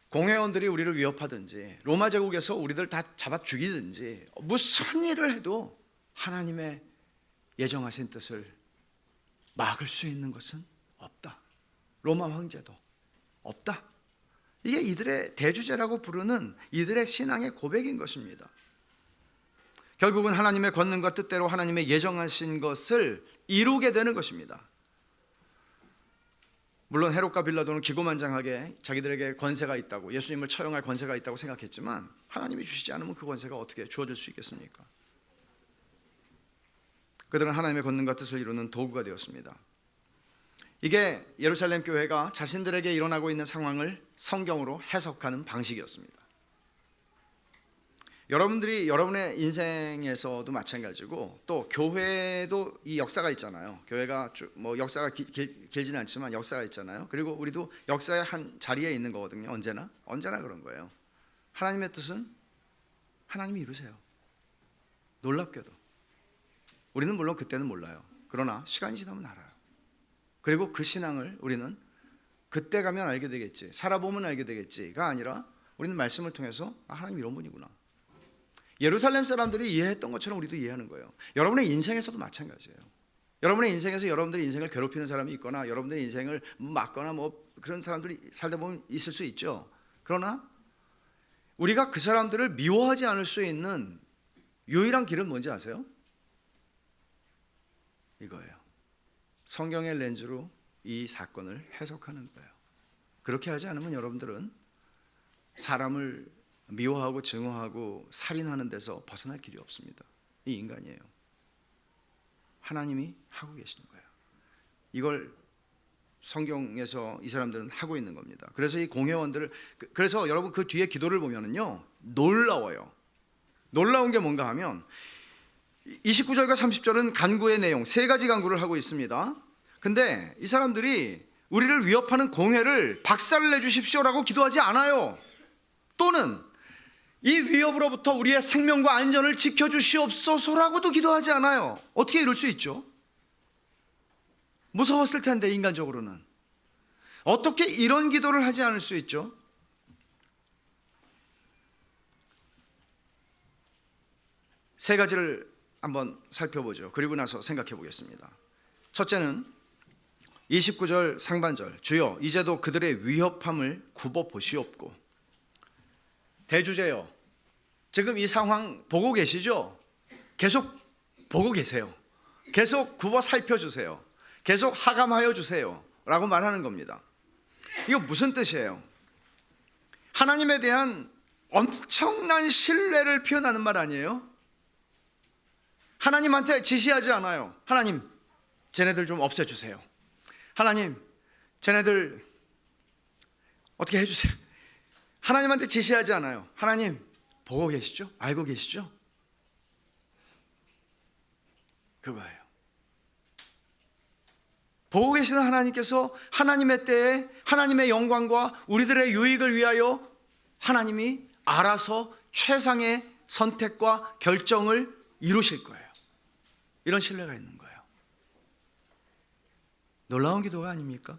S1: 공회원들이 우리를 위협하든지 로마 제국에서 우리들 다 잡아 죽이든지 무슨 일을 해도 하나님의 예정하신 뜻을 막을 수 있는 것은 없다. 로마 황제도 없다. 이게 이들의 대주제라고 부르는 이들의 신앙의 고백인 것입니다. 결국은 하나님의 권능과 뜻대로 하나님의 예정하신 것을 이루게 되는 것입니다. 물론 헤롯과 빌라도는 기고만장하게 자기들에게 권세가 있다고, 예수님을 처형할 권세가 있다고 생각했지만 하나님이 주시지 않으면 그 권세가 어떻게 주어질 수 있겠습니까? 그들은 하나님의 권능과 뜻을 이루는 도구가 되었습니다. 이게 예루살렘 교회가 자신들에게 일어나고 있는 상황을 성경으로 해석하는 방식이었습니다. 여러분들이 여러분의 인생에서도 마찬가지고 또 교회도 이 역사가 있잖아요. 교회가 뭐 역사가 길지는 않지만 역사가 있잖아요. 그리고 우리도 역사의 한 자리에 있는 거거든요. 언제나 그런 거예요. 하나님의 뜻은 하나님이 이루세요. 놀랍게도 우리는 물론 그때는 몰라요. 그러나 시간이 지나면 알아요. 그리고 그 신앙을 우리는 그때 가면 알게 되겠지, 살아보면 알게 되겠지가 아니라 우리는 말씀을 통해서 하나님 이런 분이구나. 예루살렘 사람들이 이해했던 것처럼 우리도 이해하는 거예요. 여러분의 인생에서도 마찬가지예요. 여러분의 인생에서 여러분들의 인생을 괴롭히는 사람이 있거나 여러분들의 인생을 막거나 뭐 그런 사람들이 살다 보면 있을 수 있죠. 그러나 우리가 그 사람들을 미워하지 않을 수 있는 유일한 길은 뭔지 아세요? 이거예요. 성경의 렌즈로 이 사건을 해석하는 거예요. 그렇게 하지 않으면 여러분들은 사람을 미워하고 증오하고 살인하는 데서 벗어날 길이 없습니다. 이 인간이에요. 하나님이 하고 계시는 거예요. 이걸 성경에서 이 사람들은 하고 있는 겁니다. 그래서 이 공회원들을, 그래서 여러분 그 뒤에 기도를 보면은요 놀라워요. 놀라운 게 뭔가 하면 29절과 30절은 간구의 내용, 세 가지 간구를 하고 있습니다. 근데 이 사람들이 우리를 위협하는 공회를 박살을 내주십시오라고 기도하지 않아요. 또는 이 위협으로부터 우리의 생명과 안전을 지켜주시옵소서라고도 기도하지 않아요. 어떻게 이럴 수 있죠? 무서웠을 텐데 인간적으로는. 어떻게 이런 기도를 하지 않을 수 있죠? 세 가지를 한번 살펴보죠. 그리고 나서 생각해 보겠습니다. 첫째는 29절 상반절, 주여 이제도 그들의 위협함을 굽어 보시옵고. 대주제요, 지금 이 상황 보고 계시죠? 계속 보고 계세요. 계속 굽어 살펴주세요. 계속 하감하여 주세요 라고 말하는 겁니다. 이거 무슨 뜻이에요? 하나님에 대한 엄청난 신뢰를 표현하는 말 아니에요? 하나님한테 지시하지 않아요. 하나님, 쟤네들 좀 없애주세요. 하나님, 쟤네들 어떻게 해주세요. 하나님한테 지시하지 않아요. 하나님, 보고 계시죠? 알고 계시죠? 그거예요. 보고 계시는 하나님께서 하나님의 때에 하나님의 영광과 우리들의 유익을 위하여 하나님이 알아서 최상의 선택과 결정을 이루실 거예요. 이런 신뢰가 있는 거예요. 놀라운 기도가 아닙니까?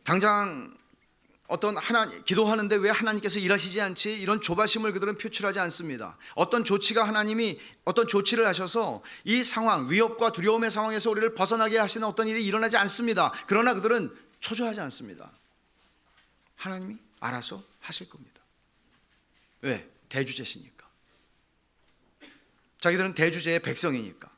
S1: 당장 어떤 기도하는데 왜 하나님께서 일하시지 않지? 이런 조바심을 그들은 표출하지 않습니다. 어떤 조치를 하셔서 이 상황, 위협과 두려움의 상황에서 우리를 벗어나게 하시는 어떤 일이 일어나지 않습니다. 그러나 그들은 초조하지 않습니다. 하나님이 알아서 하실 겁니다. 왜? 대주제시니까. 자기들은 대주제의 백성이니까.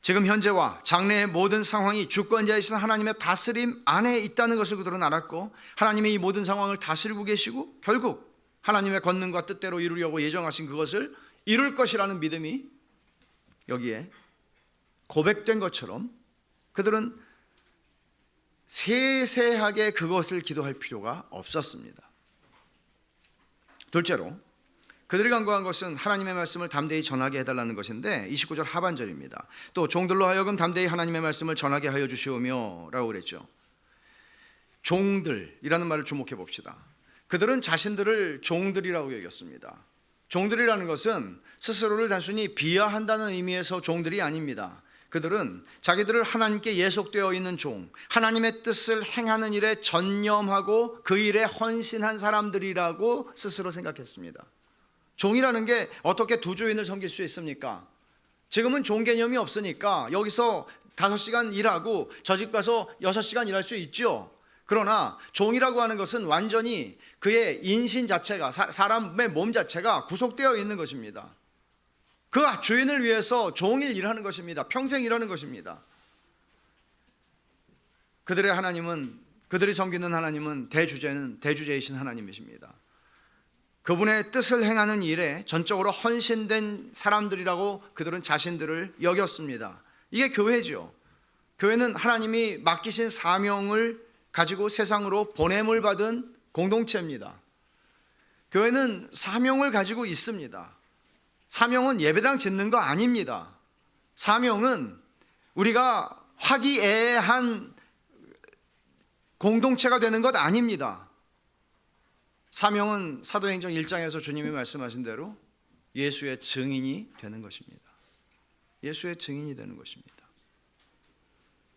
S1: 지금 현재와 장래의 모든 상황이 주권자이신 하나님의 다스림 안에 있다는 것을 그들은 알았고, 하나님이 이 모든 상황을 다스리고 계시고 결국 하나님의 권능과 뜻대로 이루려고 예정하신 그것을 이룰 것이라는 믿음이 여기에 고백된 것처럼 그들은 세세하게 그것을 기도할 필요가 없었습니다. 둘째로 그들이 간구한 것은 하나님의 말씀을 담대히 전하게 해달라는 것인데 29절 하반절입니다. 또 종들로 하여금 담대히 하나님의 말씀을 전하게 하여 주시오며 라고 그랬죠. 종들이라는 말을 주목해 봅시다. 그들은 자신들을 종들이라고 여겼습니다. 종들이라는 것은 스스로를 단순히 비하한다는 의미에서 종들이 아닙니다. 그들은 자기들을 하나님께 예속되어 있는 종, 하나님의 뜻을 행하는 일에 전념하고 그 일에 헌신한 사람들이라고 스스로 생각했습니다. 종이라는 게 어떻게 두 주인을 섬길 수 있습니까? 지금은 종 개념이 없으니까 여기서 5시간 일하고 저 집 가서 6시간 일할 수 있죠. 그러나 종이라고 하는 것은 완전히 그의 인신 자체가, 사람의 몸 자체가 구속되어 있는 것입니다. 그 주인을 위해서 종일 일하는 것입니다. 평생 일하는 것입니다. 그들의 하나님은, 그들이 섬기는 하나님은 대주제이신 하나님이십니다. 그분의 뜻을 행하는 일에 전적으로 헌신된 사람들이라고 그들은 자신들을 여겼습니다. 이게 교회죠. 교회는 하나님이 맡기신 사명을 가지고 세상으로 보냄을 받은 공동체입니다. 교회는 사명을 가지고 있습니다. 사명은 예배당 짓는 거 아닙니다. 사명은 우리가 화기애애한 공동체가 되는 것 아닙니다. 사명은 사도행전 1장에서 주님이 말씀하신 대로 예수의 증인이 되는 것입니다. 예수의 증인이 되는 것입니다.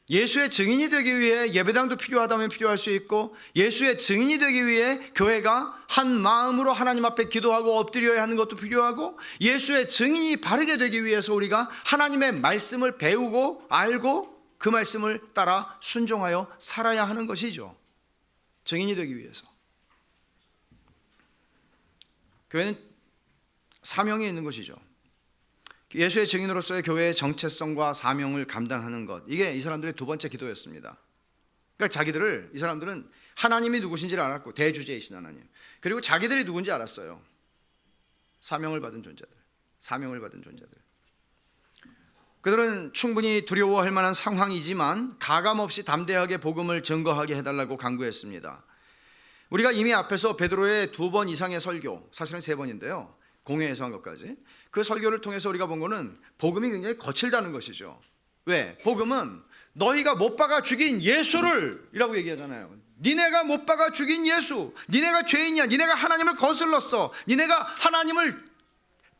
S1: 예수의 증인이 되기 위해 예배당도 필요하다면 필요할 수 있고, 예수의 증인이 되기 위해 교회가 한 마음으로 하나님 앞에 기도하고 엎드려야 하는 것도 필요하고, 예수의 증인이 바르게 되기 위해서 우리가 하나님의 말씀을 배우고 알고 그 말씀을 따라 순종하여 살아야 하는 것이죠. 증인이 되기 위해서. 교회는 사명이 있는 것이죠. 예수의 증인으로서의 교회의 정체성과 사명을 감당하는 것, 이게 이 사람들의 두 번째 기도였습니다. 그러니까 이 사람들은 하나님이 누구신지를 알았고, 대주제이신 하나님, 그리고 자기들이 누군지 알았어요. 사명을 받은 존재들. 그들은 충분히 두려워할 만한 상황이지만 가감없이 담대하게 복음을 증거하게 해달라고 간구했습니다. 우리가 이미 앞에서 베드로의 2번 이상의 설교, 사실은 3번인데요, 공회에서 한 것까지, 그 설교를 통해서 우리가 본 거는 복음이 굉장히 거칠다는 것이죠. 왜? 복음은 너희가 못 박아 죽인 예수를 이라고 얘기하잖아요. 니네가 못 박아 죽인 예수, 니네가 죄인이야, 니네가 하나님을 거슬렀어, 니네가 하나님을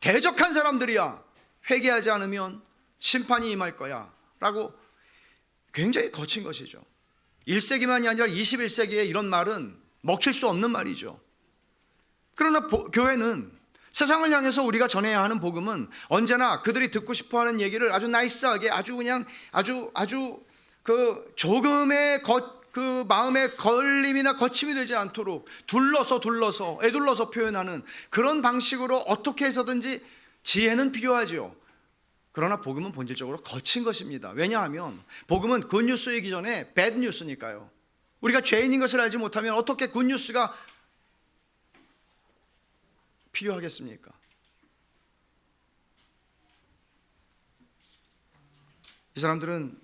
S1: 대적한 사람들이야, 회개하지 않으면 심판이 임할 거야 라고 굉장히 거친 것이죠. 1세기만이 아니라 21세기에 이런 말은 먹힐 수 없는 말이죠. 그러나 교회는, 세상을 향해서 우리가 전해야 하는 복음은 언제나 그들이 듣고 싶어하는 얘기를 아주 나이스하게, 아주 그 조금의 그 마음의 걸림이나 거침이 되지 않도록 애둘러서 표현하는 그런 방식으로 어떻게 해서든지, 지혜는 필요하죠. 그러나 복음은 본질적으로 거친 것입니다. 왜냐하면 복음은 굿뉴스이기 전에 배드뉴스니까요. 우리가 죄인인 것을 알지 못하면 어떻게 굿뉴스가 필요하겠습니까? 이 사람들은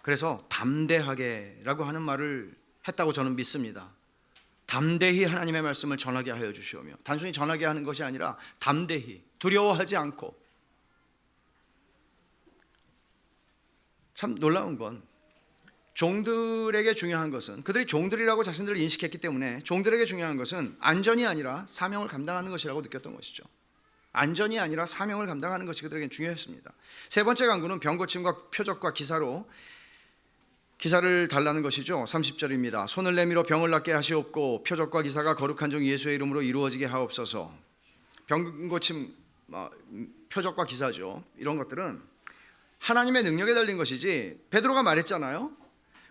S1: 그래서 담대하게라고 하는 말을 했다고 저는 믿습니다. 담대히 하나님의 말씀을 전하게 하여 주시오며, 단순히 전하게 하는 것이 아니라 담대히, 두려워하지 않고. 참 놀라운 건, 종들에게 중요한 것은, 그들이 종들이라고 자신들을 인식했기 때문에 종들에게 중요한 것은 안전이 아니라 사명을 감당하는 것이라고 느꼈던 것이죠. 안전이 아니라 사명을 감당하는 것이 그들에게 중요했습니다. 세 번째 간구는 병고침과 표적과 기사를 달라는 것이죠. 30절입니다. 손을 내밀어 병을 낫게 하시옵고 표적과 기사가 거룩한 종 예수의 이름으로 이루어지게 하옵소서. 병고침, 표적과 기사죠. 이런 것들은 하나님의 능력에 달린 것이지, 베드로가 말했잖아요.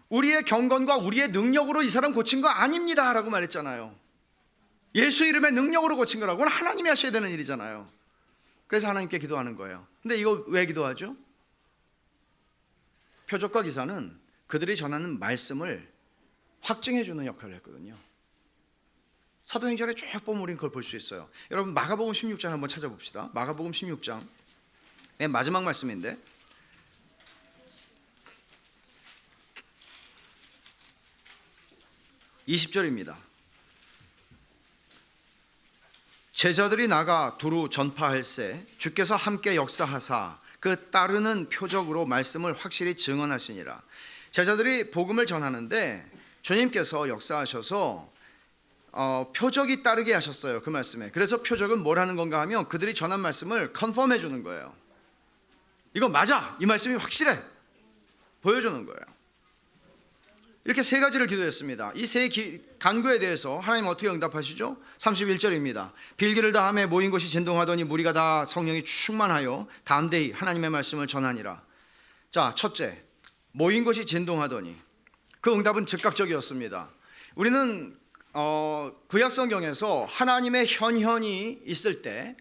S1: 우리의 경건과 우리의 능력으로 이 사람 고친 거 아닙니다 라고 말했잖아요. 예수 이름의 능력으로 고친 거라고 하나님이 하셔야 되는 일이잖아요. 그래서 하나님께 기도하는 거예요. 근데 이거 왜 기도하죠? 표적과 기사는 그들이 전하는 말씀을 확증해 주는 역할을 했거든요. 사도행전에 쭉 보면 우리는 그걸 볼 수 있어요. 여러분 마가복음 16장 한번 찾아봅시다. 마가복음 16장 맨 마지막 말씀인데 20절입니다. 제자들이 나가 두루 전파할세 주께서 함께 역사하사 그 따르는 표적으로 말씀을 확실히 증언하시니라. 제자들이 복음을 전하는데 주님께서 역사하셔서 표적이 따르게 하셨어요. 그 말씀에. 그래서 표적은 뭘 하는 건가 하면 그들이 전한 말씀을 컨펌해 주는 거예요. 이거 맞아, 이 말씀이 확실해, 보여주는 거예요. 이렇게 세 가지를 기도했습니다. 이 세 간구에 대해서 하나님 어떻게 응답하시죠? 31절입니다. 빌기를 다함에 모인 곳이 진동하더니 무리가 다 성령이 충만하여 담대히 하나님의 말씀을 전하니라. 자, 첫째, 모인 곳이 진동하더니, 그 응답은 즉각적이었습니다. 우리는 구약 성경에서 하나님의 현현이 있을 때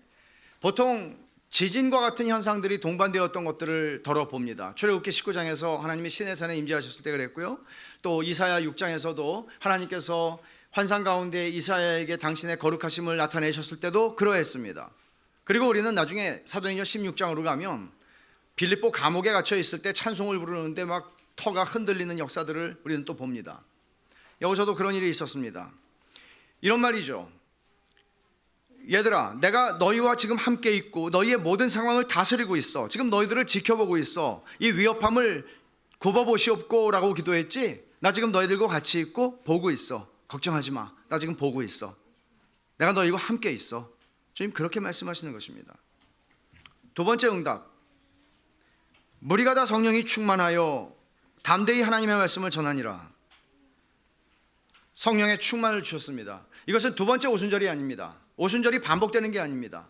S1: 보통 지진과 같은 현상들이 동반되었던 것들을 덜어봅니다. 출애굽기 19장에서 하나님이 시내산에 임재하셨을 때 그랬고요. 또 이사야 6장에서도 하나님께서 환상 가운데 이사야에게 당신의 거룩하심을 나타내셨을 때도 그러했습니다. 그리고 우리는 나중에 사도행전 16장으로 가면 빌립보 감옥에 갇혀 있을 때 찬송을 부르는데 막 터가 흔들리는 역사들을 우리는 또 봅니다. 여기서도 그런 일이 있었습니다. 이런 말이죠. 얘들아, 내가 너희와 지금 함께 있고 너희의 모든 상황을 다스리고 있어. 지금 너희들을 지켜보고 있어. 이 위협함을 굽어보시옵고 라고 기도했지. 나 지금 너희들과 같이 있고 보고 있어. 걱정하지 마. 나 지금 보고 있어. 내가 너희와 함께 있어. 주님 그렇게 말씀하시는 것입니다. 두 번째 응답, 무리가 다 성령이 충만하여 담대히 하나님의 말씀을 전하니라. 성령의 충만을 주셨습니다. 이것은 두 번째 오순절이 아닙니다. 오순절이 반복되는 게 아닙니다.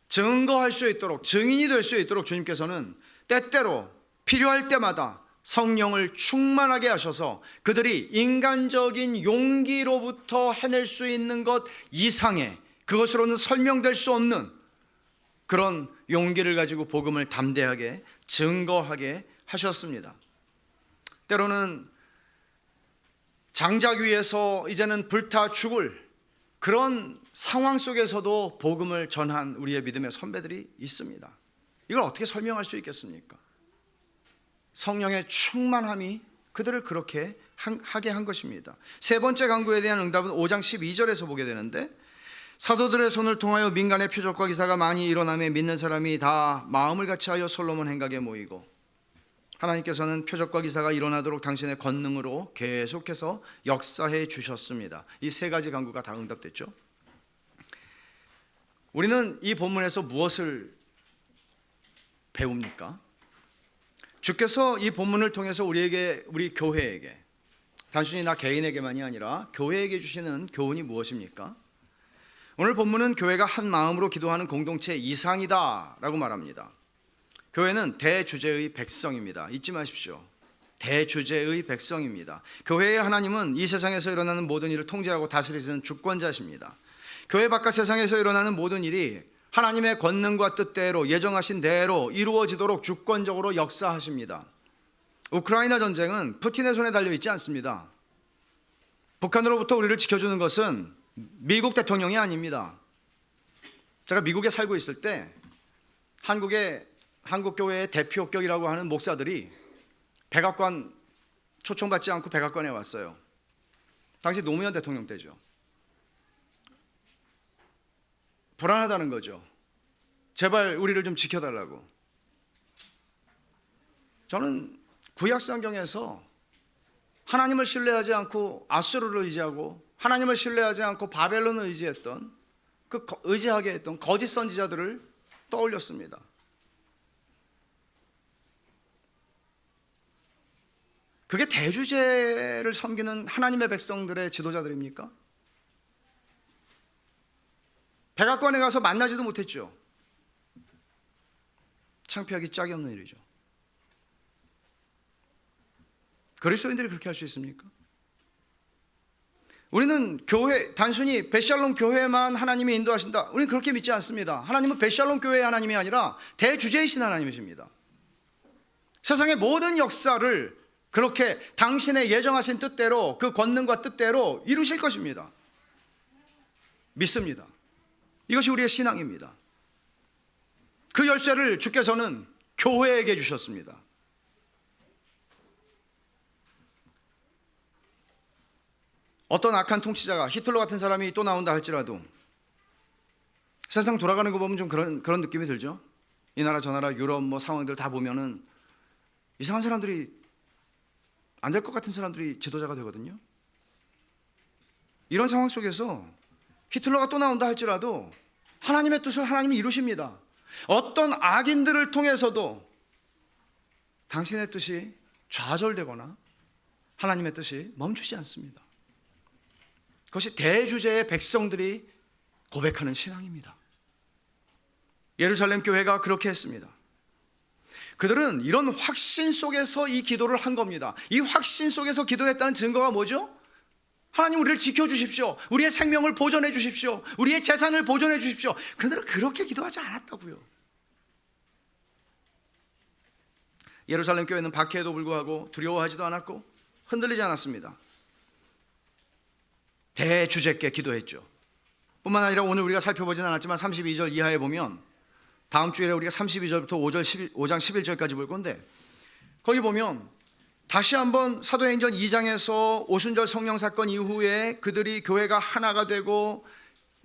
S1: 증거할 수 있도록, 증인이 될 수 있도록 주님께서는 때때로 필요할 때마다 성령을 충만하게 하셔서 그들이 인간적인 용기로부터 해낼 수 있는 것 이상의, 그것으로는 설명될 수 없는 그런 용기를 가지고 복음을 담대하게 증거하게 하셨습니다. 때로는 장작 위에서 이제는 불타 죽을 그런 상황 속에서도 복음을 전한 우리의 믿음의 선배들이 있습니다. 이걸 어떻게 설명할 수 있겠습니까? 성령의 충만함이 그들을 그렇게 하게 한 것입니다. 세 번째 간구에 대한 응답은 5장 12절에서 보게 되는데, 사도들의 손을 통하여 민간의 표적과 기사가 많이 일어나며 믿는 사람이 다 마음을 같이하여 솔로몬 행각에 모이고, 하나님께서는 표적과 기사가 일어나도록 당신의 권능으로 계속해서 역사해 주셨습니다. 이 세 가지 간구가 다 응답됐죠. 우리는 이 본문에서 무엇을 배웁니까? 주께서 이 본문을 통해서 우리 교회에게, 단순히 나 개인에게만이 아니라 교회에게 주시는 교훈이 무엇입니까? 오늘 본문은 교회가 한 마음으로 기도하는 공동체 이상이다 라고 말합니다. 교회는 대주제의 백성입니다. 잊지 마십시오. 대주제의 백성입니다. 교회의 하나님은 이 세상에서 일어나는 모든 일을 통제하고 다스리시는 주권자십니다. 교회 바깥 세상에서 일어나는 모든 일이 하나님의 권능과 뜻대로 예정하신 대로 이루어지도록 주권적으로 역사하십니다. 우크라이나 전쟁은 푸틴의 손에 달려있지 않습니다. 북한으로부터 우리를 지켜주는 것은 미국 대통령이 아닙니다. 제가 미국에 살고 있을 때 한국교회의 대표격이라고 하는 목사들이 백악관 초청받지 않고 백악관에 왔어요. 당시 노무현 대통령 때죠. 불안하다는 거죠. 제발 우리를 좀 지켜달라고. 저는 구약 성경에서 하나님을 신뢰하지 않고 아수르를 의지하고 하나님을 신뢰하지 않고 바벨론을 의지했던 의지하게 했던 거짓 선지자들을 떠올렸습니다. 그게 대주제를 섬기는 하나님의 백성들의 지도자들입니까? 백악관에 가서 만나지도 못했죠. 창피하기 짝이 없는 일이죠. 그리스도인들이 그렇게 할 수 있습니까? 우리는 교회, 단순히 벳샬롬 교회만 하나님이 인도하신다, 우리는 그렇게 믿지 않습니다. 하나님은 벳샬롬 교회의 하나님이 아니라 대주제이신 하나님이십니다. 세상의 모든 역사를 그렇게 당신의 예정하신 뜻대로, 그 권능과 뜻대로 이루실 것입니다. 믿습니다. 이것이 우리의 신앙입니다. 그 열쇠를 주께서는 교회에게 주셨습니다. 어떤 악한 통치자가, 히틀러 같은 사람이 또 나온다 할지라도 세상 돌아가는 거 보면 좀 그런 느낌이 들죠. 이 나라 저 나라 유럽 뭐 상황들 다 보면은 이상한 사람들이, 안 될 것 같은 사람들이 지도자가 되거든요. 이런 상황 속에서 히틀러가 또 나온다 할지라도 하나님의 뜻을 하나님이 이루십니다. 어떤 악인들을 통해서도 당신의 뜻이 좌절되거나 하나님의 뜻이 멈추지 않습니다. 그것이 대주제의 백성들이 고백하는 신앙입니다. 예루살렘 교회가 그렇게 했습니다. 그들은 이런 확신 속에서 이 기도를 한 겁니다. 이 확신 속에서 기도했다는 증거가 뭐죠? 하나님, 우리를 지켜주십시오. 우리의 생명을 보존해 주십시오. 우리의 재산을 보존해 주십시오. 그들은 그렇게 기도하지 않았다고요. 예루살렘 교회는 박해에도 불구하고 두려워하지도 않았고 흔들리지 않았습니다. 대주제께 기도했죠. 뿐만 아니라 오늘 우리가 살펴보진 않았지만 32절 이하에 보면, 다음 주일에 우리가 32절부터 5장 11절까지 볼 건데, 거기 보면 다시 한번 사도행전 2장에서 오순절 성령 사건 이후에 그들이 교회가 하나가 되고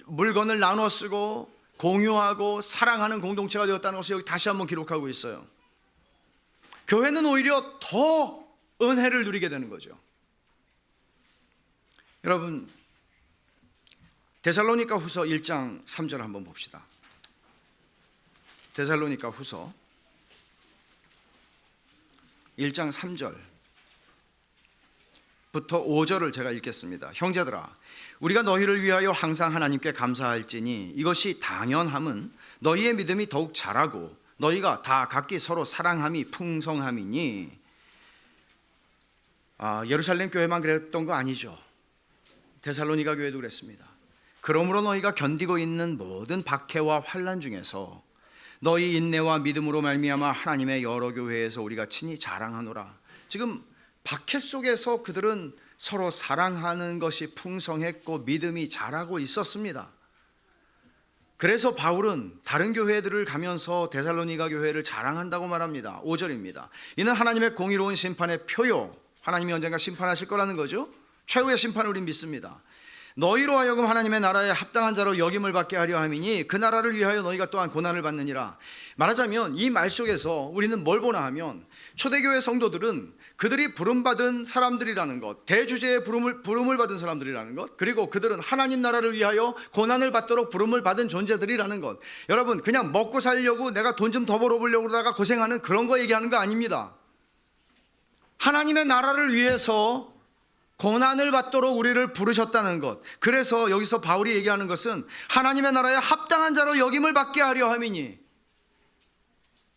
S1: 물건을 나눠 쓰고 공유하고 사랑하는 공동체가 되었다는 것을 여기 다시 한번 기록하고 있어요. 교회는 오히려 더 은혜를 누리게 되는 거죠. 여러분, 데살로니가 후서 1장 3절 한번 봅시다. 데살로니가 후서 1장 3절부터 5절을 제가 읽겠습니다. 형제들아, 우리가 너희를 위하여 항상 하나님께 감사할지니 이것이 당연함은 너희의 믿음이 더욱 자라고 너희가 다 각기 서로 사랑함이 풍성함이니. 예루살렘 교회만 그랬던 거 아니죠. 데살로니가 교회도 그랬습니다. 그러므로 너희가 견디고 있는 모든 박해와 환난 중에서 너희 인내와 믿음으로 말미암아 하나님의 여러 교회에서 우리가 친히 자랑하노라. 지금 박해 속에서 그들은 서로 사랑하는 것이 풍성했고 믿음이 자라고 있었습니다. 그래서 바울은 다른 교회들을 가면서 데살로니가 교회를 자랑한다고 말합니다. 5절입니다. 이는 하나님의 공의로운 심판의 표요, 하나님이 언젠가 심판하실 거라는 거죠. 최후의 심판을 우린 믿습니다. 너희로 하여금 하나님의 나라에 합당한 자로 여김을 받게 하려 함이니 그 나라를 위하여 너희가 또한 고난을 받느니라. 말하자면 이 말 속에서 우리는 뭘 보나 하면, 초대교회 성도들은 그들이 부름받은 사람들이라는 것, 대주제의 부름을 받은 사람들이라는 것, 그리고 그들은 하나님 나라를 위하여 고난을 받도록 부름을 받은 존재들이라는 것. 여러분, 그냥 먹고 살려고 내가 돈 좀 더 벌어보려고 그러다가 고생하는 그런 거 얘기하는 거 아닙니다. 하나님의 나라를 위해서 고난을 받도록 우리를 부르셨다는 것. 그래서 여기서 바울이 얘기하는 것은 하나님의 나라에 합당한 자로 여김을 받게 하려 함이니,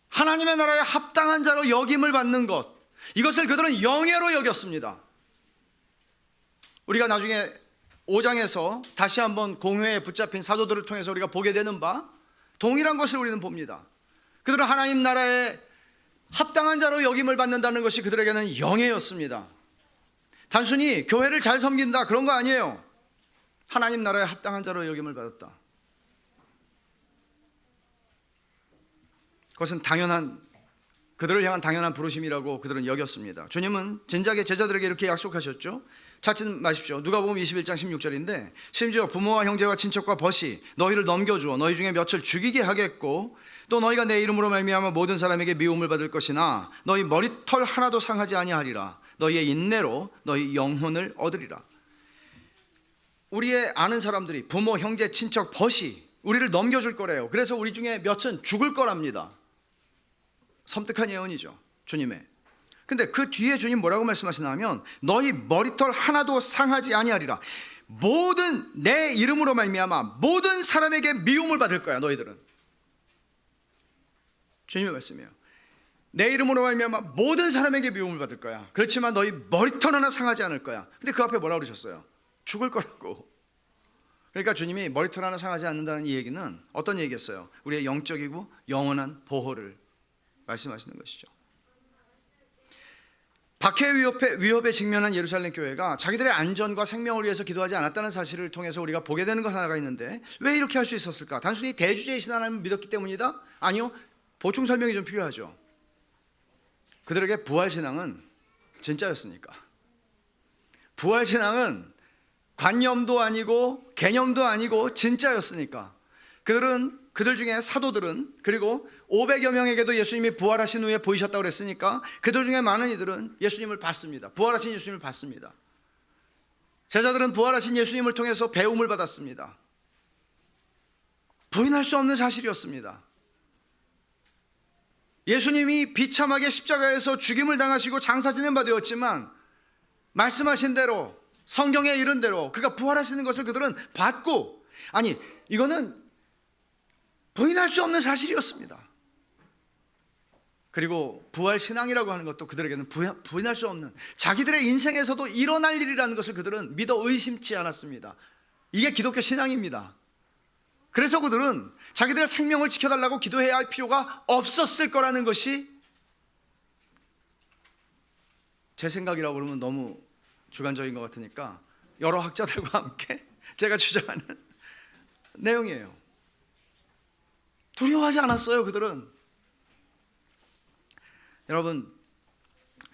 S1: 하나님의 나라에 합당한 자로 여김을 받는 것, 이것을 그들은 영예로 여겼습니다. 우리가 나중에 5장에서 다시 한번 공회에 붙잡힌 사도들을 통해서 우리가 보게 되는 바 동일한 것을 우리는 봅니다. 그들은 하나님 나라에 합당한 자로 여김을 받는다는 것이 그들에게는 영예였습니다. 단순히 교회를 잘 섬긴다 그런 거 아니에요. 하나님 나라에 합당한 자로 여김을 받았다. 그것은 그들을 향한 당연한 부르심이라고 그들은 여겼습니다. 주님은 진작에 제자들에게 이렇게 약속하셨죠. 찾지 마십시오. 누가복음 21장 16절인데, 심지어 부모와 형제와 친척과 벗이 너희를 넘겨주어 너희 중에 몇을 죽이게 하겠고 또 너희가 내 이름으로 말미암아 모든 사람에게 미움을 받을 것이나 너희 머리털 하나도 상하지 아니하리라. 너희의 인내로 너희 영혼을 얻으리라. 우리의 아는 사람들이, 부모, 형제, 친척, 벗이 우리를 넘겨줄 거래요. 그래서 우리 중에 몇은 죽을 거랍니다. 섬뜩한 예언이죠, 주님의. 근데 그 뒤에 주님 뭐라고 말씀하시냐면, 너희 머리털 하나도 상하지 아니하리라. 모든 내 이름으로 말미암아 모든 사람에게 미움을 받을 거야. 너희들은, 주님의 말씀이에요. 내 이름으로 말미암아 모든 사람에게 미움을 받을 거야. 그렇지만 너희 머리털 하나 상하지 않을 거야. 근데 그 앞에 뭐라고 그러셨어요? 죽을 거라고. 그러니까 주님이 머리털 하나 상하지 않는다는 이 얘기는 어떤 얘기였어요? 우리의 영적이고 영원한 보호를 말씀하시는 것이죠. 박해 위협에 직면한 예루살렘 교회가 자기들의 안전과 생명을 위해서 기도하지 않았다는 사실을 통해서 우리가 보게 되는 것 하나가 있는데, 왜 이렇게 할 수 있었을까? 단순히 대주제이신 하나님을 믿었기 때문이다? 아니요, 보충 설명이 좀 필요하죠. 그들에게 부활신앙은 진짜였으니까. 부활신앙은 관념도 아니고 개념도 아니고 진짜였으니까. 그들 중에 사도들은, 그리고 500여 명에게도 예수님이 부활하신 후에 보이셨다고 그랬으니까 그들 중에 많은 이들은 예수님을 봤습니다. 부활하신 예수님을 봤습니다. 제자들은 부활하신 예수님을 통해서 배움을 받았습니다. 부인할 수 없는 사실이었습니다. 예수님이 비참하게 십자가에서 죽임을 당하시고 장사지는 바 되었지만 말씀하신 대로, 성경에 이른 대로 그가 부활하시는 것을 그들은 봤고, 아니, 이거는 부인할 수 없는 사실이었습니다. 그리고 부활신앙이라고 하는 것도 그들에게는 부인할 수 없는, 자기들의 인생에서도 일어날 일이라는 것을 그들은 믿어 의심치 않았습니다. 이게 기독교 신앙입니다. 그래서 그들은 자기들의 생명을 지켜달라고 기도해야 할 필요가 없었을 거라는 것이, 제 생각이라고 그러면 너무 주관적인 것 같으니까 여러 학자들과 함께 제가 주장하는 내용이에요. 두려워하지 않았어요, 그들은. 여러분,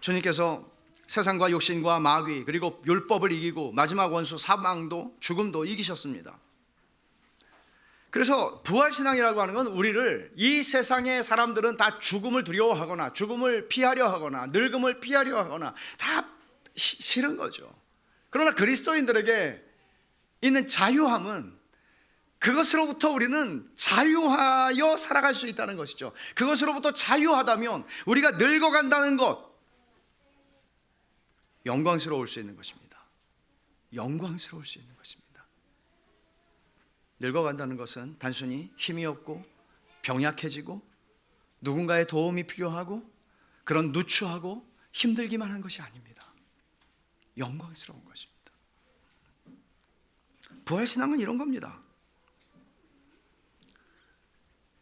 S1: 주님께서 세상과 욕심과 마귀, 그리고 율법을 이기고 마지막 원수 사망도 죽음도 이기셨습니다. 그래서 부활신앙이라고 하는 건 우리를, 이 세상의 사람들은 다 죽음을 두려워하거나 죽음을 피하려 하거나 늙음을 피하려 하거나 다 싫은 거죠. 그러나 그리스도인들에게 있는 자유함은, 그것으로부터 우리는 자유하여 살아갈 수 있다는 것이죠. 그것으로부터 자유하다면 우리가 늙어간다는 것, 영광스러울 수 있는 것입니다. 영광스러울 수 있는 것입니다. 늙어간다는 것은 단순히 힘이 없고 병약해지고 누군가의 도움이 필요하고 그런 누추하고 힘들기만 한 것이 아닙니다. 영광스러운 것입니다. 부활신앙은 이런 겁니다.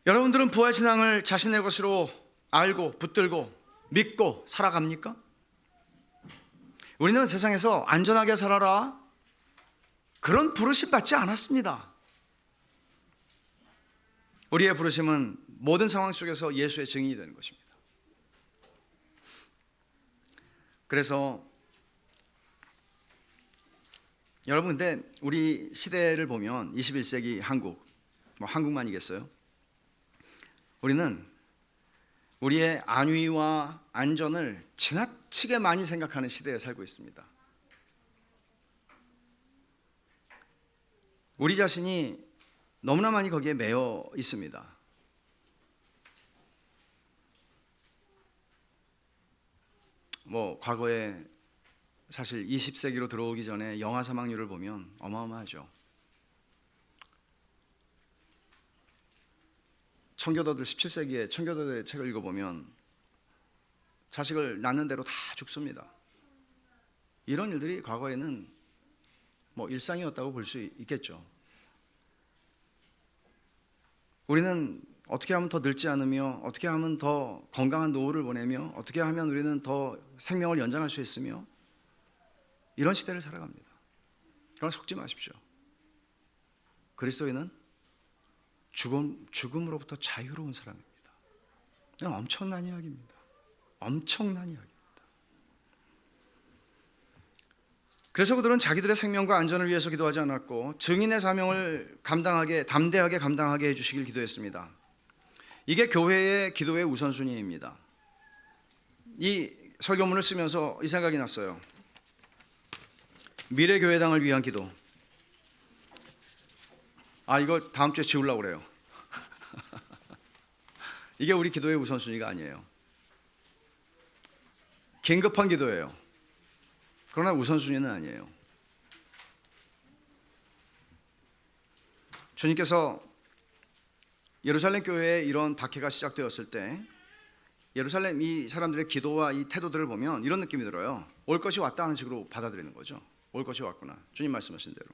S1: 여러분들은 부활신앙을 자신의 것으로 알고 붙들고 믿고 살아갑니까? 우리는 세상에서 안전하게 살아라, 그런 부르심 받지 않았습니다. 우리의 부르심은 모든 상황 속에서 예수의 증인이 되는 것입니다. 그래서 여러분, 근데 우리 시대를 보면 21세기 한국, 한국만이겠어요? 우리는 우리의 안위와 안전을 지나치게 많이 생각하는 시대에 살고 있습니다. 우리 자신이 너무나 많이 거기에 매여 있습니다. 과거에 사실 20세기로 들어오기 전에 영아 사망률을 보면 어마어마하죠. 청교도들, 17세기에 청교도들의 책을 읽어보면 자식을 낳는 대로 다 죽습니다. 이런 일들이 과거에는 일상이었다고 볼 수 있겠죠. 우리는 어떻게 하면 더 늙지 않으며, 어떻게 하면 더 건강한 노후를 보내며, 어떻게 하면 우리는 더 생명을 연장할 수 있으며, 이런 시대를 살아갑니다. 그러나 속지 마십시오. 그리스도인은 죽음으로부터 자유로운 사람입니다. 그냥 엄청난 이야기입니다. 엄청난 이야기입니다. 그래서 그들은 자기들의 생명과 안전을 위해서 기도하지 않았고 증인의 사명을 담대하게 감당하게 해주시길 기도했습니다. 이게 교회의 기도의 우선순위입니다. 이 설교문을 쓰면서 이 생각이 났어요. 미래교회당을 위한 기도. 이거 다음 주에 지우려고 그래요. 이게 우리 기도의 우선순위가 아니에요. 긴급한 기도예요. 그러나 우선순위는 아니에요. 주님께서 예루살렘 교회에 이런 박해가 시작되었을 때 예루살렘 이 사람들의 기도와 이 태도들을 보면 이런 느낌이 들어요. 올 것이 왔다 하는 식으로 받아들이는 거죠. 올 것이 왔구나. 주님 말씀하신 대로.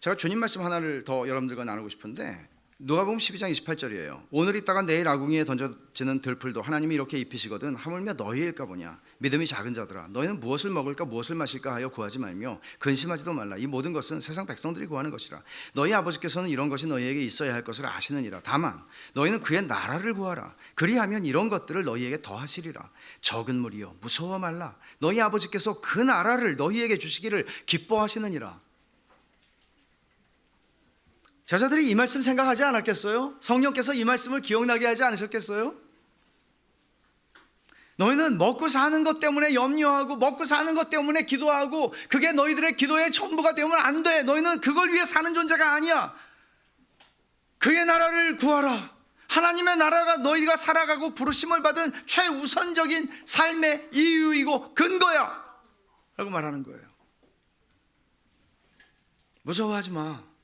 S1: 제가 주님 말씀 하나를 더 여러분들과 나누고 싶은데 누가복음 12장 28절이에요. 오늘 있다가 내일 아궁이에 던져지는 들풀도 하나님이 이렇게 입히시거든 하물며 너희일까 보냐. 믿음이 작은 자들아 너희는 무엇을 먹을까 무엇을 마실까 하여 구하지 말며 근심하지도 말라. 이 모든 것은 세상 백성들이 구하는 것이라. 너희 아버지께서는 이런 것이 너희에게 있어야 할 것을 아시느니라. 다만 너희는 그의 나라를 구하라. 그리하면 이런 것들을 너희에게 더하시리라. 적은 무리여 무서워 말라. 너희 아버지께서 그 나라를 너희에게 주시기를 기뻐하시느니라. 제자들이 이 말씀 생각하지 않았겠어요? 성령께서 이 말씀을 기억나게 하지 않으셨겠어요? 너희는 먹고 사는 것 때문에 염려하고 먹고 사는 것 때문에 기도하고 그게 너희들의 기도의 전부가 되면 안 돼. 너희는 그걸 위해 사는 존재가 아니야. 그의 나라를 구하라. 하나님의 나라가 너희가 살아가고 부르심을 받은 최우선적인 삶의 이유이고 근거야 라고 말하는 거예요. 무서워하지 마.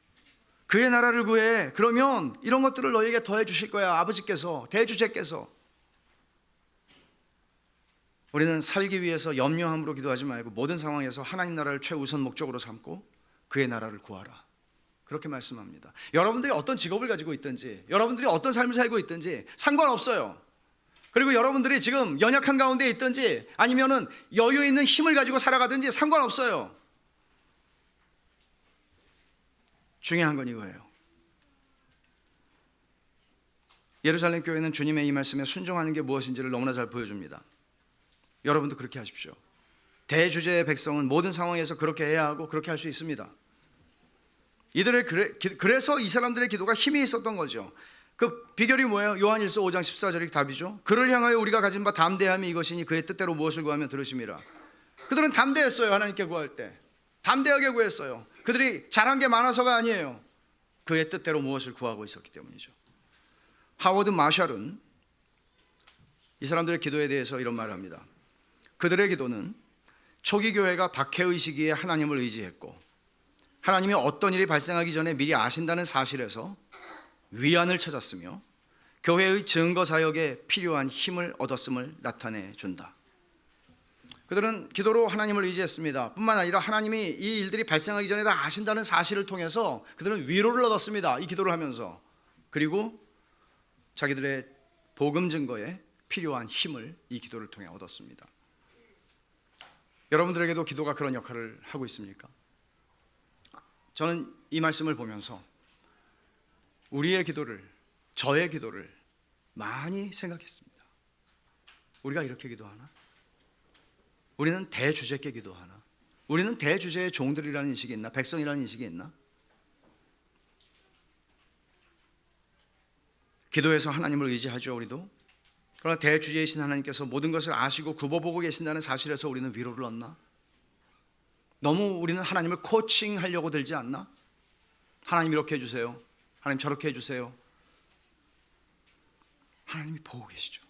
S1: 그의 나라를 구해. 그러면 이런 것들을 너희에게 더해 주실 거야. 아버지께서, 대주제께서. 우리는 살기 위해서 염려함으로 기도하지 말고 모든 상황에서 하나님 나라를 최우선 목적으로 삼고 그의 나라를 구하라. 그렇게 말씀합니다. 여러분들이 어떤 직업을 가지고 있든지 여러분들이 어떤 삶을 살고 있든지 상관없어요. 그리고 여러분들이 지금 연약한 가운데 있든지 아니면은 여유 있는 힘을 가지고 살아가든지 상관없어요. 중요한 건 이거예요. 예루살렘 교회는 주님의 이 말씀에 순종하는 게 무엇인지를 너무나 잘 보여줍니다. 여러분도 그렇게 하십시오. 대주제의 백성은 모든 상황에서 그렇게 해야 하고 그렇게 할 수 있습니다. 그래서 이 사람들의 기도가 힘이 있었던 거죠. 그 비결이 뭐예요? 요한일서 5장 14절이 답이죠. 그를 향하여 우리가 가진 바 담대함이 이것이니 그의 뜻대로 무엇을 구하면 들으심이라. 그들은 담대했어요. 하나님께 구할 때 담대하게 구했어요. 그들이 잘한 게 많아서가 아니에요. 그의 뜻대로 무엇을 구하고 있었기 때문이죠. 하워드 마샬은 이 사람들의 기도에 대해서 이런 말을 합니다. 그들의 기도는 초기 교회가 박해의 시기에 하나님을 의지했고 하나님이 어떤 일이 발생하기 전에 미리 아신다는 사실에서 위안을 찾았으며 교회의 증거 사역에 필요한 힘을 얻었음을 나타내 준다. 그들은 기도로 하나님을 의지했습니다. 뿐만 아니라 하나님이 이 일들이 발생하기 전에 다 아신다는 사실을 통해서 그들은 위로를 얻었습니다. 이 기도를 하면서. 그리고 자기들의 복음 증거에 필요한 힘을 이 기도를 통해 얻었습니다. 여러분들에게도 기도가 그런 역할을 하고 있습니까? 저는 이 말씀을 보면서 우리의 기도를, 저의 기도를 많이 생각했습니다. 우리가 이렇게 기도하나? 우리는 대주제께 기도하나? 우리는 대주제의 종들이라는 인식이 있나? 백성이라는 인식이 있나? 기도에서 하나님을 의지하죠, 우리도. 그러나 대주제이신 하나님께서 모든 것을 아시고 굽어보고 계신다는 사실에서 우리는 위로를 얻나? 너무 우리는 하나님을 코칭하려고 들지 않나? 하나님 이렇게 해주세요. 하나님 저렇게 해주세요. 하나님이 보고 계시죠.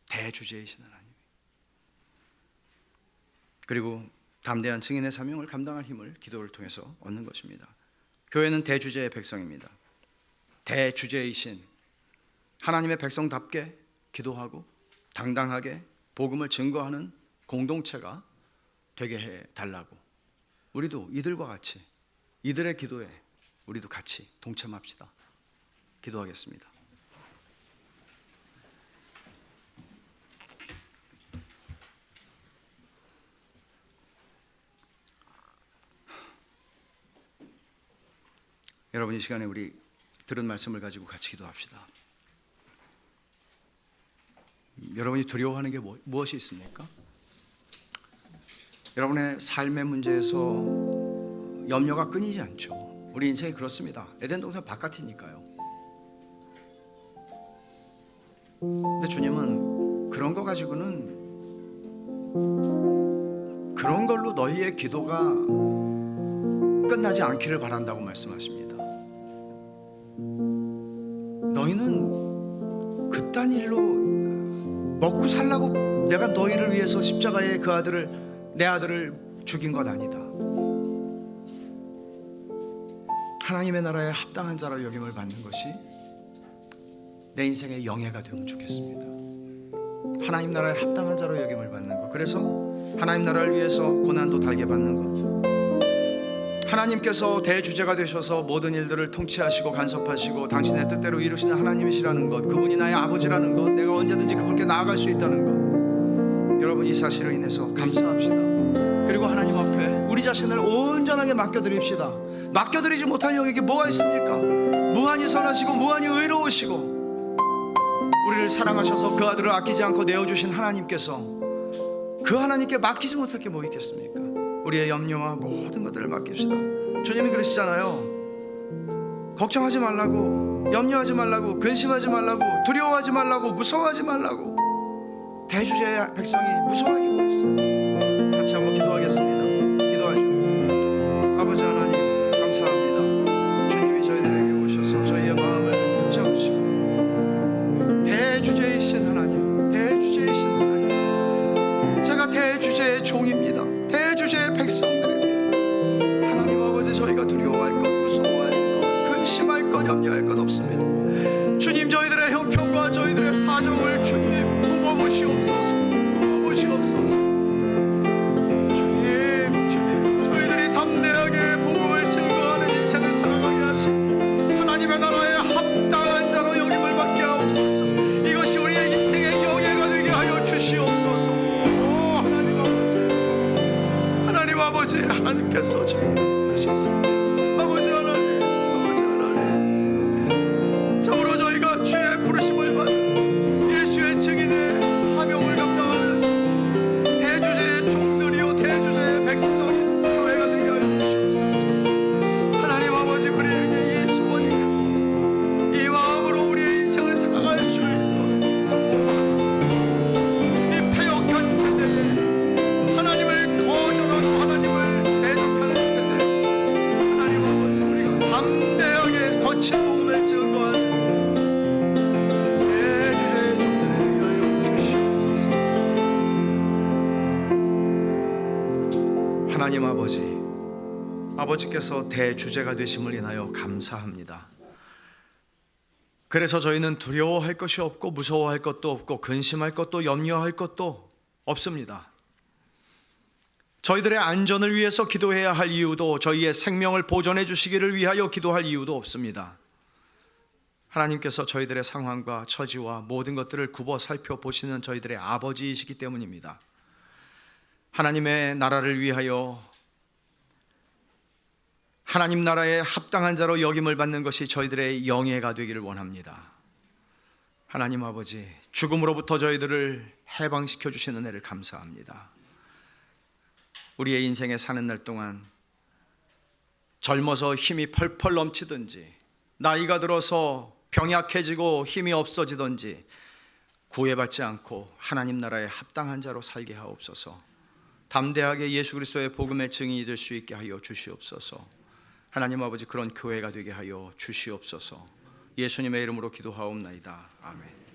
S1: 대주제이신 하나님. 그리고 담대한 증인의 사명을 감당할 힘을 기도를 통해서 얻는 것입니다. 교회는 대주제의 백성입니다. 대주제이신 하나님의 백성답게 기도하고 당당하게 복음을 증거하는 공동체가 되게 해달라고 우리도 이들과 같이 이들의 기도에 우리도 같이 동참합시다. 기도하겠습니다. 여러분, 이 시간에 우리 들은 말씀을 가지고 같이 기도합시다. 여러분이 두려워하는 게 무엇이 있습니까? 여러분의 삶의 문제에서 염려가 끊이지 않죠. 우리 인생이 그렇습니다. 에덴 동산 바깥이니까요. 근데 주님은 그런 거 가지고는 그런 걸로 너희의 기도가 끝나지 않기를 바란다고 말씀하십니다. 너희는 그딴 일로 먹고 살라고 내가 너희를 위해서 십자가에 내 아들을 죽인 것 아니다. 하나님의 나라에 합당한 자라 여김을 받는 것이 내 인생의 영예가 되면 좋겠습니다. 하나님 나라에 합당한 자로 여김을 받는 것, 그래서 하나님 나라를 위해서 고난도 달게 받는 것, 하나님께서 대주제가 되셔서 모든 일들을 통치하시고 간섭하시고 당신의 뜻대로 이루시는 하나님이시라는 것, 그분이 나의 아버지라는 것, 내가 언제든지 그분께 나아갈 수 있다는 것, 여러분 이 사실을 인해서 감사합시다. 그리고 하나님 앞에 우리 자신을 온전하게 맡겨드립시다. 맡겨드리지 못한 영역이 뭐가 있습니까? 무한히 선하시고 무한히 의로우시고 우리를 사랑하셔서 그 아들을 아끼지 않고 내어주신 하나님께서 그 하나님께 맡기지 못할 게 뭐 있겠습니까? 우리의 염려와 모든 것들을 맡깁시다. 주님이 그러시잖아요. 걱정하지 말라고, 염려하지 말라고, 근심하지 말라고, 두려워하지 말라고, 무서워하지 말라고. 대주제의 백성이 무서워할 게 뭐 있어요? 같이 한번 기도하겠습니다. 기도하죠. 아버지 하나님 감사합니다. 주님이 저희들에게 오셔서 저희의 마음을 붙잡으시고 대주제이신 하나님, 대주제이신 하나님, 제가 대주제의 종입니다. 대주제의 백성들입니다. 하나님 아버지, 저희가 두려워할 것, 무서워할 것, 근심할 것, 염려할 것 없습니다. 주님, 저희들의 형편과 저희들의 사정을 주님 굽어보시옵소서, 굽어보시옵소서. 주님, 저희들이 담대하게 복음을 증거하는 인생을 살아가게 하시고 하나님의 나라에 합당한 자로 여김을 받게 하옵소서. 이것이 우리의 인생의 영예가 되게 하여 주시옵소서. 오 하나님 아버지, 하나님 아버지, 하나님께서 저희를 부르셨습니다. 아버지 하나님, 아버지 하나님, 참으로 저희가 주의 부르심을 받은 예수의 증인의 사명을 감당하는 대주제의 종들이요 대주제의 백성인 교회가 되게 하여 주시옵소서. 하나님 아버지, 우리에게 이 소원이 크고 이 마음으로 우리의 인생을 살아갈 수 있도록 이 패역한 세대에 하나님을 거절하고 하나님을 대적하는 세대, 하나님 아버지, 우리가 담대하게 거친 복음을 증거하는 대주제의 종들이 되게 하여 주시옵소서. 하나님 아버지, 아버지께서 대주제가 되심을 인하여 감사합니다. 그래서 저희는 두려워할 것이 없고 무서워할 것도 없고 근심할 것도 염려할 것도 없습니다. 저희들의 안전을 위해서 기도해야 할 이유도, 저희의 생명을 보존해 주시기를 위하여 기도할 이유도 없습니다. 하나님께서 저희들의 상황과 처지와 모든 것들을 굽어 살펴보시는 저희들의 아버지이시기 때문입니다. 하나님의 나라를 위하여 하나님 나라에 합당한 자로 여김을 받는 것이 저희들의 영예가 되기를 원합니다. 하나님 아버지, 죽음으로부터 저희들을 해방시켜 주시는 은혜를 감사합니다. 우리의 인생에 사는 날 동안 젊어서 힘이 펄펄 넘치든지 나이가 들어서 병약해지고 힘이 없어지든지 구애받지 않고 하나님 나라에 합당한 자로 살게 하옵소서. 담대하게 예수 그리스도의 복음의 증인이 될 수 있게 하여 주시옵소서. 하나님 아버지, 그런 교회가 되게 하여 주시옵소서. 예수님의 이름으로 기도하옵나이다. 아멘.